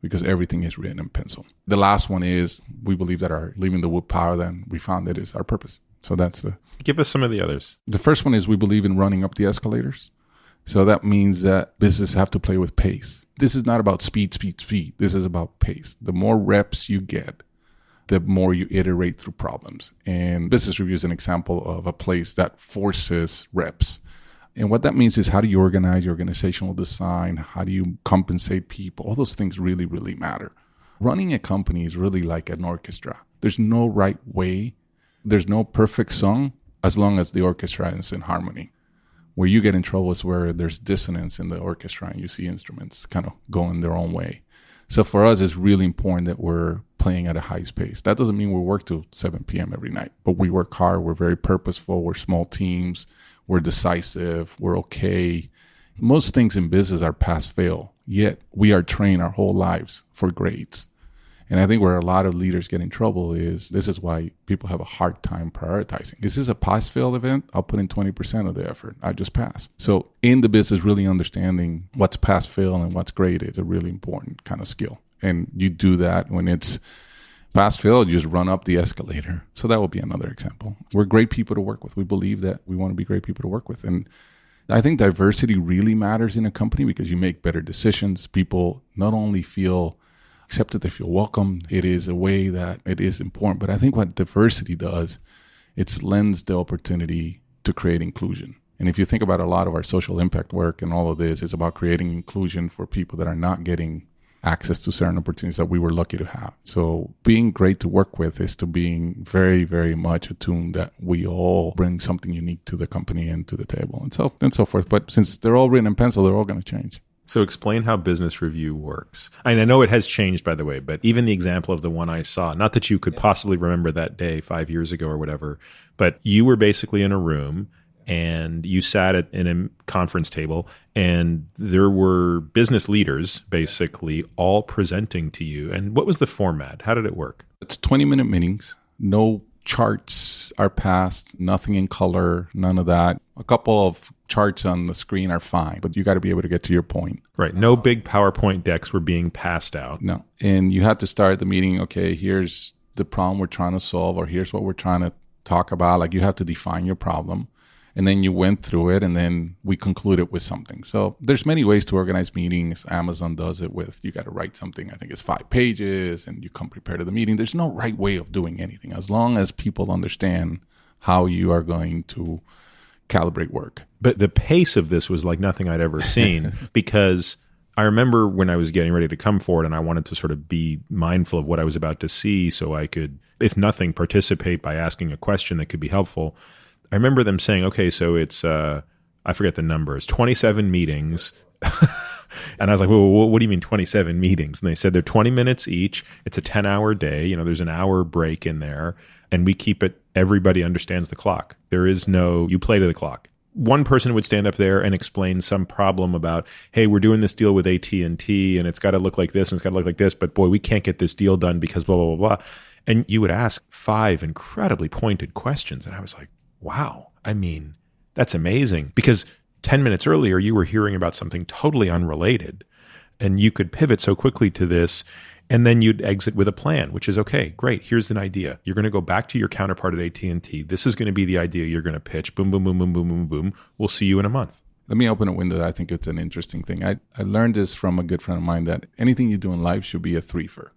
because everything is written in pencil. The last one is we believe that our leaving the wood power that we found that is our purpose. So that's Give us some of the others. The first one is we believe in running up the escalators. So that means that businesses have to play with pace. This is not about speed. This is about pace. The more reps you get, the more you iterate through problems. And business review is an example of a place that forces reps. And what that means is, how do you organize your organizational design? How do you compensate people? All those things really, really matter. Running a company is really like an orchestra. There's no right way. There's no perfect song as long as the orchestra is in harmony. Where you get in trouble is where there's dissonance in the orchestra and you see instruments kind of going their own way. So for us, it's really important that we're playing at a high pace. That doesn't mean we work till 7 p.m. every night, but we work hard. We're very purposeful. We're small teams. We're decisive. We're okay. Most things in business are pass-fail, yet we are trained our whole lives for grades. And I think where a lot of leaders get in trouble is, this is why people have a hard time prioritizing. This is a pass-fail event. I'll put in 20% of the effort. I just pass. So in the business, really understanding what's pass-fail and what's grade is a really important kind of skill. And you do that when it's pass-fail, you just run up the escalator. So that will be another example. We're great people to work with. We believe that we want to be great people to work with. And I think diversity really matters in a company because you make better decisions. People not only feel accepted, they feel welcome. It is a way that it is important. But I think what diversity does, it lends the opportunity to create inclusion. And if you think about a lot of our social impact work and all of this, it's about creating inclusion for people that are not getting access to certain opportunities that we were lucky to have. So being great to work with is to being very, very much attuned that we all bring something unique to the company and to the table and so forth. But since they're all written in pencil, they're all going to change. So explain how business review works. And I know it has changed, by the way, but even the example of the one I saw, not that you could possibly remember that day 5 years ago or whatever, but you were basically in a room and you sat in a conference table and there were business leaders basically all presenting to you. And what was the format? How did it work? It's 20-minute meetings. No charts are passed, nothing in color, none of that. A couple of charts on the screen are fine, but you got to be able to get to your point. Right. No big PowerPoint decks were being passed out. No. And you had to start the meeting, okay, here's the problem we're trying to solve, or here's what we're trying to talk about. Like, you have to define your problem. And then you went through it, and then we concluded with something. So there's many ways to organize meetings. Amazon does it with, you got to write something, I think it's 5 pages, and you come prepared to the meeting. There's no right way of doing anything, as long as people understand how you are going to calibrate work. But the pace of this was like nothing I'd ever seen, because I remember when I was getting ready to come forward and I wanted to sort of be mindful of what I was about to see so I could, if nothing, participate by asking a question that could be helpful. I remember them saying, okay, so it's, I forget the numbers, 27 meetings. And I was like, well, what do you mean 27 meetings? And they said they're 20 minutes each. It's a 10-hour day. You know, there's an hour break in there. And we keep it, everybody understands the clock. There is no, you play to the clock. One person would stand up there and explain some problem about, hey, we're doing this deal with AT&T and it's got to look like this and it's got to look like this, but boy, we can't get this deal done because blah, blah, blah, blah. And you would ask 5 incredibly pointed questions. And I was like, wow, I mean, that's amazing. Because 10 minutes earlier, you were hearing about something totally unrelated and you could pivot so quickly to this. And then you'd exit with a plan, which is, okay, great. Here's an idea. You're going to go back to your counterpart at AT&T. This is going to be the idea you're going to pitch. Boom, boom, boom, boom, boom, boom, boom. We'll see you in a month. Let me open a window. I think it's an interesting thing. I learned this from a good friend of mine, that anything you do in life should be a 3-fer,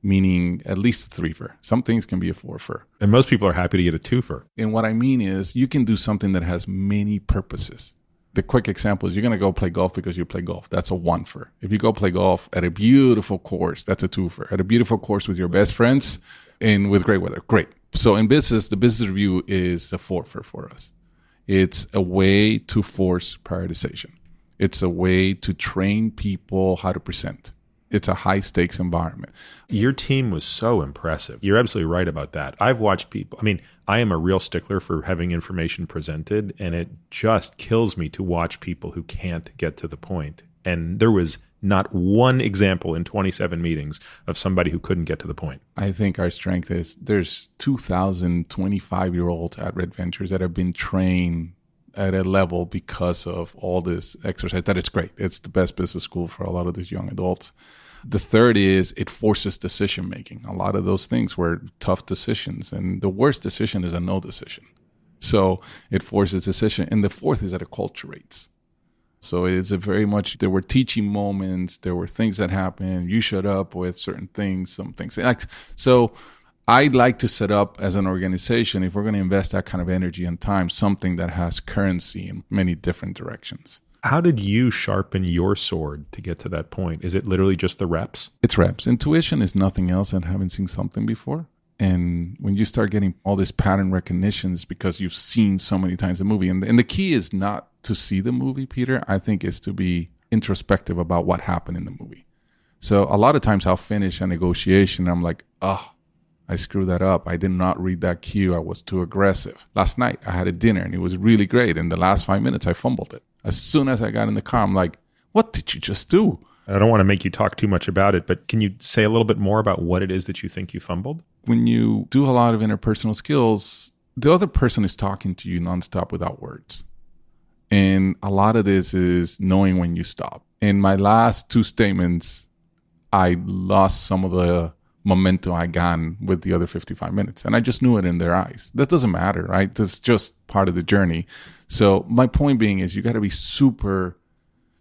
meaning at least a 3-fer. Some things can be a 4-fer. And most people are happy to get a 2-fer. And what I mean is, you can do something that has many purposes. The quick example is, you're going to go play golf because you play golf. That's a 1-fer. If you go play golf at a beautiful course, that's a 2-fer. At a beautiful course with your best friends and with great weather, great. So in business, the business review is a 4-fer for us. It's a way to force prioritization. It's a way to train people how to present. It's a high stakes environment. Your team was so impressive. You're absolutely right about that. I've watched people. I mean, I am a real stickler for having information presented, and it just kills me to watch people who can't get to the point. And there was not one example in 27 meetings of somebody who couldn't get to the point. I think our strength is, there's 2,000 25-year-olds at Red Ventures that have been trained at a level because of all this exercise. That it's great. It's the best business school for a lot of these young adults. The third is, it forces decision making. A lot of those things were tough decisions, and the worst decision is a no decision. So it forces decision. And the fourth is that it acculturates. So it's a very much, there were teaching moments, there were things that happened. You showed up with certain things, some things. So I'd like to set up as an organization, if we're going to invest that kind of energy and time, something that has currency in many different directions. How did you sharpen your sword to get to that point? Is it literally just the reps? It's reps. Intuition is nothing else than having seen something before. And when you start getting all this pattern recognition, it's because you've seen so many times the movie. And the key is not to see the movie, Peter. I think is to be introspective about what happened in the movie. So a lot of times I'll finish a negotiation and I'm like, oh, I screwed that up. I did not read that cue. I was too aggressive. Last night I had a dinner and it was really great. In the last 5 minutes, I fumbled it. As soon as I got in the car, I'm like, what did you just do? I don't want to make you talk too much about it, but can you say a little bit more about what it is that you think you fumbled? When you do a lot of interpersonal skills, the other person is talking to you nonstop without words. And a lot of this is knowing when you stop. In my last 2 statements, I lost some of the momentum I got with the other 55 minutes. And I just knew it in their eyes. That doesn't matter, right? That's just part of the journey. So my point being is you got to be super...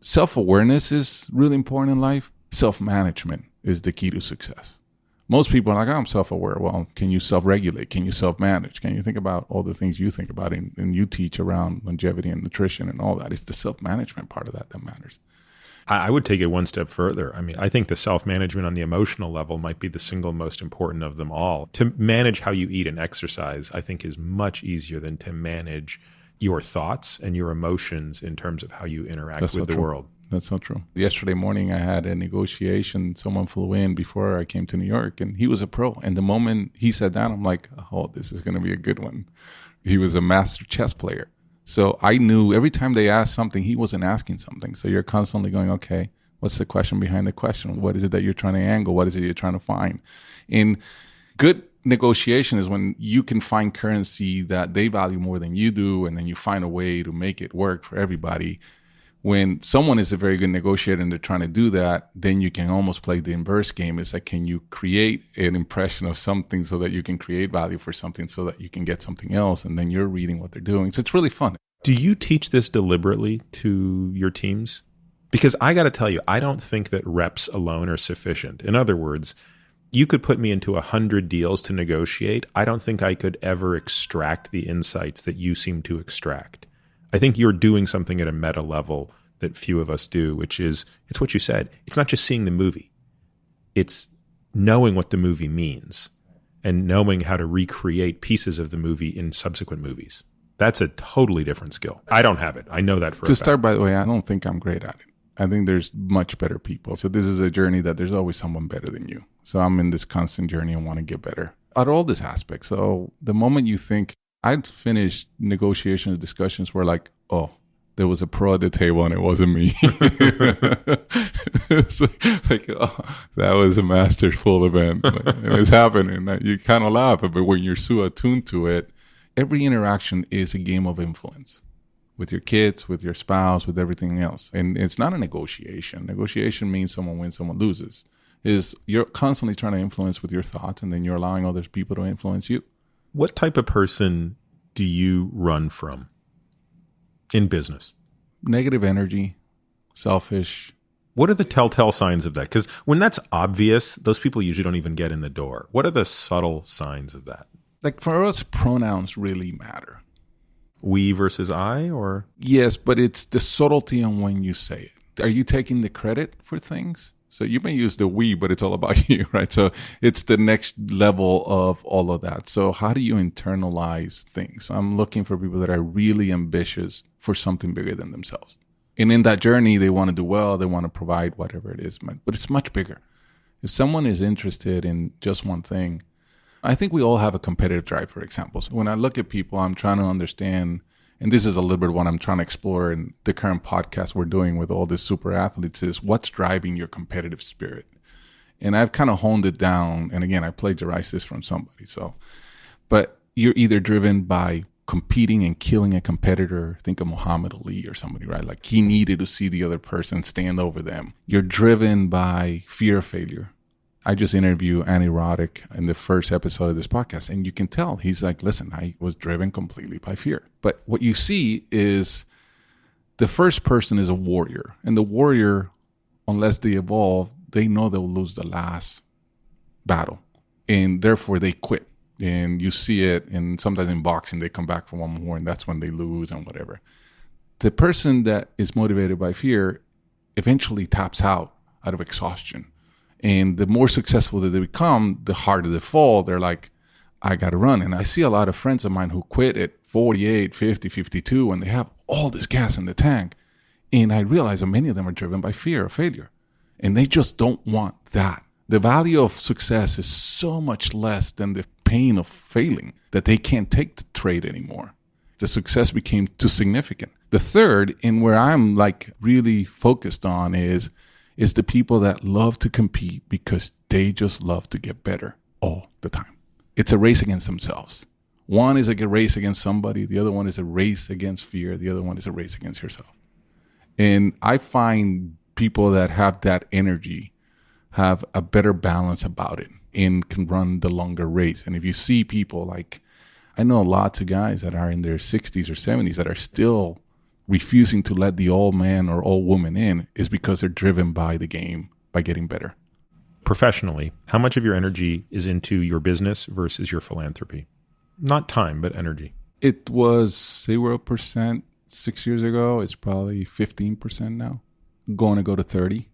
Self-awareness is really important in life. Self-management is the key to success. Most people are like, oh, I'm self-aware. Well, can you self-regulate? Can you self-manage? Can you think about all the things you think about and you teach around longevity and nutrition and all that? It's the self-management part of that matters. I would take it one step further. I mean, I think the self-management on the emotional level might be the single most important of them all. To manage how you eat and exercise, I think is much easier than to manage your thoughts and your emotions in terms of how you interact with the world. That's so true. Yesterday morning, I had a negotiation. Someone flew in before I came to New York, and he was a pro. And the moment he sat down, I'm like, oh, this is going to be a good one. He was a master chess player. So I knew every time they asked something, he wasn't asking something. So you're constantly going, okay, what's the question behind the question? What is it that you're trying to angle? What is it you're trying to find? In good negotiation is when you can find currency that they value more than you do, and then you find a way to make it work for everybody. When someone is a very good negotiator and they're trying to do that, then you can almost play the inverse game. It's like, can you create an impression of something so that you can create value for something so that you can get something else, and then you're reading what they're doing. So it's really fun. Do you teach this deliberately to your teams? Because I got to tell you, I don't think that reps alone are sufficient. In other words, you could put me into 100 deals to negotiate. I don't think I could ever extract the insights that you seem to extract. I think you're doing something at a meta level that few of us do, which is, it's what you said. It's not just seeing the movie. It's knowing what the movie means and knowing how to recreate pieces of the movie in subsequent movies. That's a totally different skill. I don't have it. I know that for a fact. To start, by the way, I don't think I'm great at it. I think there's much better people. So this is a journey that there's always someone better than you. So I'm in this constant journey and want to get better at all these aspects. So the moment you think, I'd finished negotiations, discussions where like, oh, there was a pro at the table and it wasn't me. It's like, oh, that was a masterful event. It was happening. You kind of laugh, but when you're so attuned to it, every interaction is a game of influence. With your kids, with your spouse, with everything else. And it's not a negotiation. Negotiation means someone wins, someone loses. You're constantly trying to influence with your thoughts, and then you're allowing other people to influence you. What type of person do you run from in business? Negative energy, selfish. What are the telltale signs of that? Because when that's obvious, those people usually don't even get in the door. What are the subtle signs of that? Like for us, pronouns really matter. We versus I, or? Yes, but it's the subtlety on when you say it. Are you taking the credit for things? So you may use the we, but it's all about you, right? So it's the next level of all of that. So how do you internalize things? I'm looking for people that are really ambitious for something bigger than themselves. And in that journey, they want to do well. They want to provide whatever it is, but it's much bigger. If someone is interested in just one thing, I think we all have a competitive drive, for example. So when I look at people, I'm trying to understand, and this is a little bit what I'm trying to explore in the current podcast we're doing with all these super athletes, is what's driving your competitive spirit. And I've kind of honed it down. And again, I plagiarized this from somebody. But you're either driven by competing and killing a competitor. Think of Muhammad Ali or somebody, right? Like he needed to see the other person stand over them. You're driven by fear of failure. I just interviewed Annie Roddick in the first episode of this podcast, and you can tell he's like, listen, I was driven completely by fear. But what you see is The first person is a warrior. And the warrior, unless they evolve, they know they'll lose the last battle. And therefore they quit. And you see it, and sometimes in boxing, they come back for one more, and that's when they lose and whatever. The person that is motivated by fear eventually taps out of exhaustion. And the more successful that they become, the harder they fall. They're like, I got to run. And I see a lot of friends of mine who quit at 48, 50, 52, and they have all this gas in the tank. And I realize that many of them are driven by fear of failure. And they just don't want that. The value of success is so much less than the pain of failing that they can't take the trade anymore. The success became too significant. The third, and where I'm like really focused on, is the people that love to compete because they just love to get better all the time. It's a race against themselves. One is like a race against somebody. The other one is a race against fear. The other one is a race against yourself. And I find people that have that energy have a better balance about it and can run the longer race. And if you see people like, I know lots of guys that are in their 60s or 70s that are still refusing to let the old man or old woman in, is because they're driven by the game, by getting better. Professionally, how much of your energy is into your business versus your philanthropy? Not time, but energy. It was 0% 6 years ago. It's probably 15% now. Going to go to 30.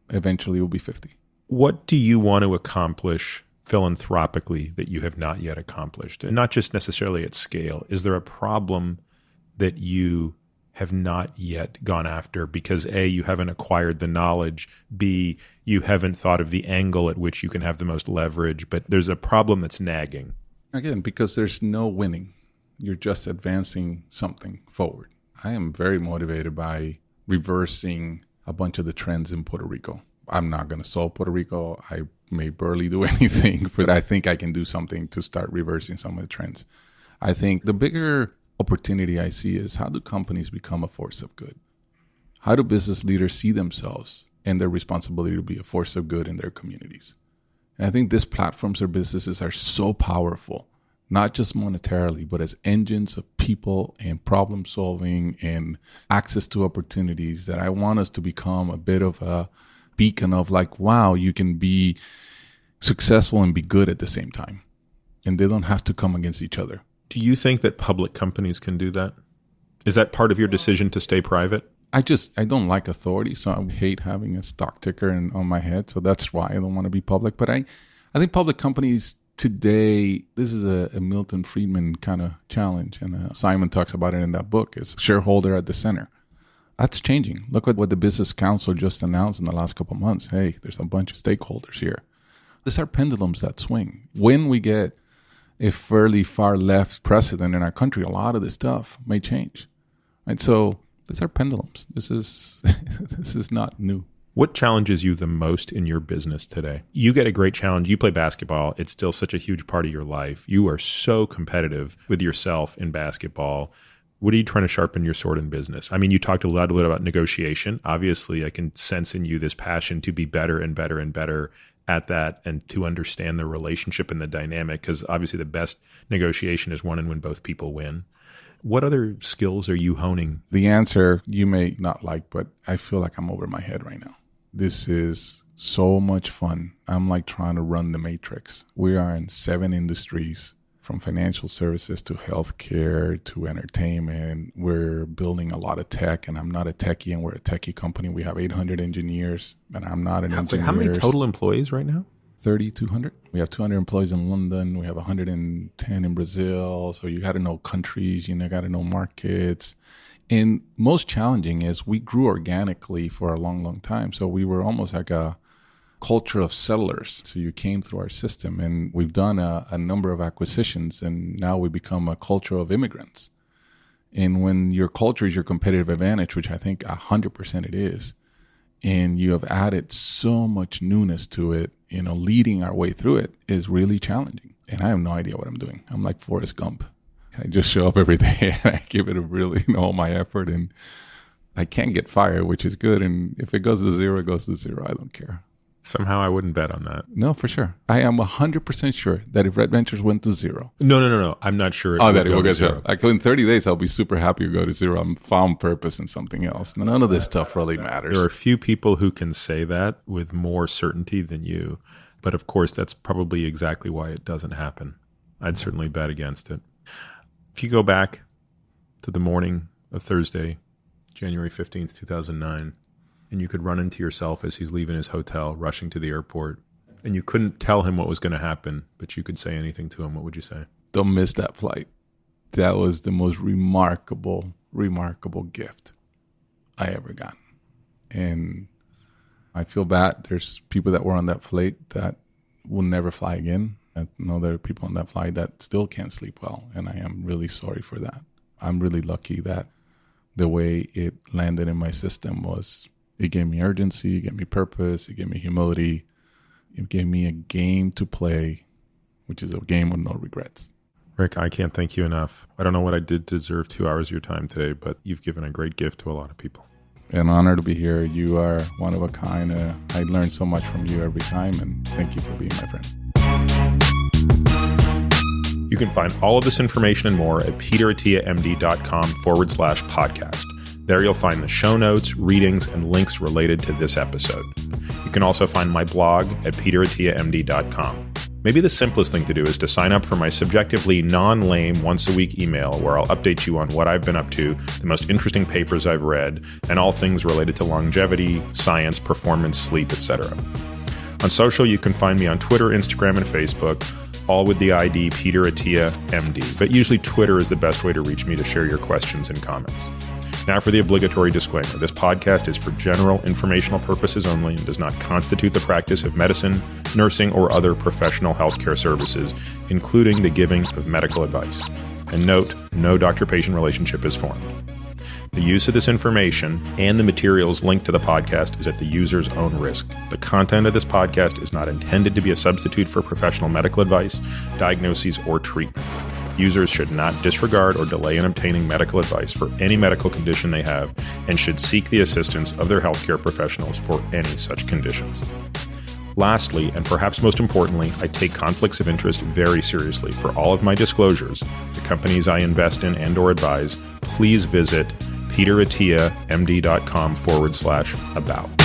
Eventually it will be 50. What do you want to accomplish philanthropically that you have not yet accomplished? And not just necessarily at scale. Is there a problem that you have not yet gone after because A, you haven't acquired the knowledge, B, you haven't thought of the angle at which you can have the most leverage, but there's a problem that's nagging? Again, because there's no winning. You're just advancing something forward. I am very motivated by reversing a bunch of the trends in Puerto Rico. I'm not going to solve Puerto Rico. I may barely do anything, but I think I can do something to start reversing some of the trends. I think the bigger opportunity I see is, how do companies become a force of good? How do business leaders see themselves and their responsibility to be a force of good in their communities? And I think these platforms or businesses are so powerful, not just monetarily, but as engines of people and problem solving and access to opportunities, that I want us to become a bit of a beacon of like, wow, you can be successful and be good at the same time. And they don't have to come against each other. Do you think that public companies can do that? Is that part of your decision to stay private? I don't like authority, so I hate having a stock ticker on my head. So that's why I don't want to be public. But I think public companies today, this is a Milton Friedman kind of challenge. And Simon talks about it in that book, is shareholder at the center. That's changing. Look at what the Business Council just announced in the last couple of months. Hey, there's a bunch of stakeholders here. These are pendulums that swing. When we get a fairly far left president in our country, a lot of this stuff may change. Right? So these are pendulums. This is not new. What challenges you the most in your business today? You get a great challenge. You play basketball. It's still such a huge part of your life. You are so competitive with yourself in basketball. What are you trying to sharpen your sword in business? I mean, you talked a little bit about negotiation. Obviously, I can sense in you this passion to be better and better and better at that, and to understand the relationship and the dynamic, because obviously the best negotiation is one in when both people win. What other skills are you honing? The answer you may not like, but I feel like I'm over my head right now. This is so much fun. I'm like trying to run the matrix. We are in 7 industries, from financial services to healthcare to entertainment. We're building a lot of tech, and I'm not a techie, and we're a techie company. We have 800 engineers, and I'm not an engineer. How many total employees right now? 3,200. We have 200 employees in London. We have 110 in Brazil. So you got to know countries, you got to know markets. And most challenging is we grew organically for a long, long time. So we were almost like a culture of settlers. So you came through our system, and we've done a number of acquisitions, and now we become a culture of immigrants. And when your culture is your competitive advantage, which I think 100% it is, and you have added so much newness to it, leading our way through it is really challenging. And I have no idea what I'm doing. I'm like Forrest Gump. I just show up every day and I give it a really, all my effort, and I can't get fired, which is good. And if it goes to zero, it goes to zero. I don't care. Somehow I wouldn't bet on that. No, for sure. I am 100% sure that if Red Ventures went to zero. No. I'm not sure That it will go to zero. Like in 30 days, I'll be super happy to go to zero. I'm found purpose in something else. None of this stuff really matters. There are a few people who can say that with more certainty than you. But of course, that's probably exactly why it doesn't happen. I'd certainly bet against it. If you go back to the morning of Thursday, January 15th, 2009, and you could run into yourself as he's leaving his hotel, rushing to the airport, and you couldn't tell him what was going to happen, but you could say anything to him, what would you say? Don't miss that flight. That was the most remarkable gift I ever got. And I feel bad. There's people that were on that flight that will never fly again. I know there are people on that flight that still can't sleep well, and I am really sorry for that. I'm really lucky that the way it landed in my system was, it gave me urgency, it gave me purpose, it gave me humility, it gave me a game to play, which is a game with no regrets. Rick, I can't thank you enough. I don't know what I did to deserve 2 hours of your time today, but you've given a great gift to a lot of people. An honor to be here. You are one of a kind. I learn so much from you every time, and thank you for being my friend. You can find all of this information and more at peterattiamd.com/podcast. There you'll find the show notes, readings, and links related to this episode. You can also find my blog at peterattiamd.com. Maybe the simplest thing to do is to sign up for my subjectively non-lame once-a-week email where I'll update you on what I've been up to, the most interesting papers I've read, and all things related to longevity, science, performance, sleep, etc. On social, you can find me on Twitter, Instagram, and Facebook, all with the ID Peter Attia MD, but usually Twitter is the best way to reach me to share your questions and comments. Now for the obligatory disclaimer. This podcast is for general informational purposes only and does not constitute the practice of medicine, nursing, or other professional healthcare services, including the giving of medical advice. And note, no doctor-patient relationship is formed. The use of this information and the materials linked to the podcast is at the user's own risk. The content of this podcast is not intended to be a substitute for professional medical advice, diagnoses, or treatment. Users should not disregard or delay in obtaining medical advice for any medical condition they have and should seek the assistance of their healthcare professionals for any such conditions. Lastly, and perhaps most importantly, I take conflicts of interest very seriously. For all of my disclosures, the companies I invest in and or advise, please visit peterattiamd.com/about.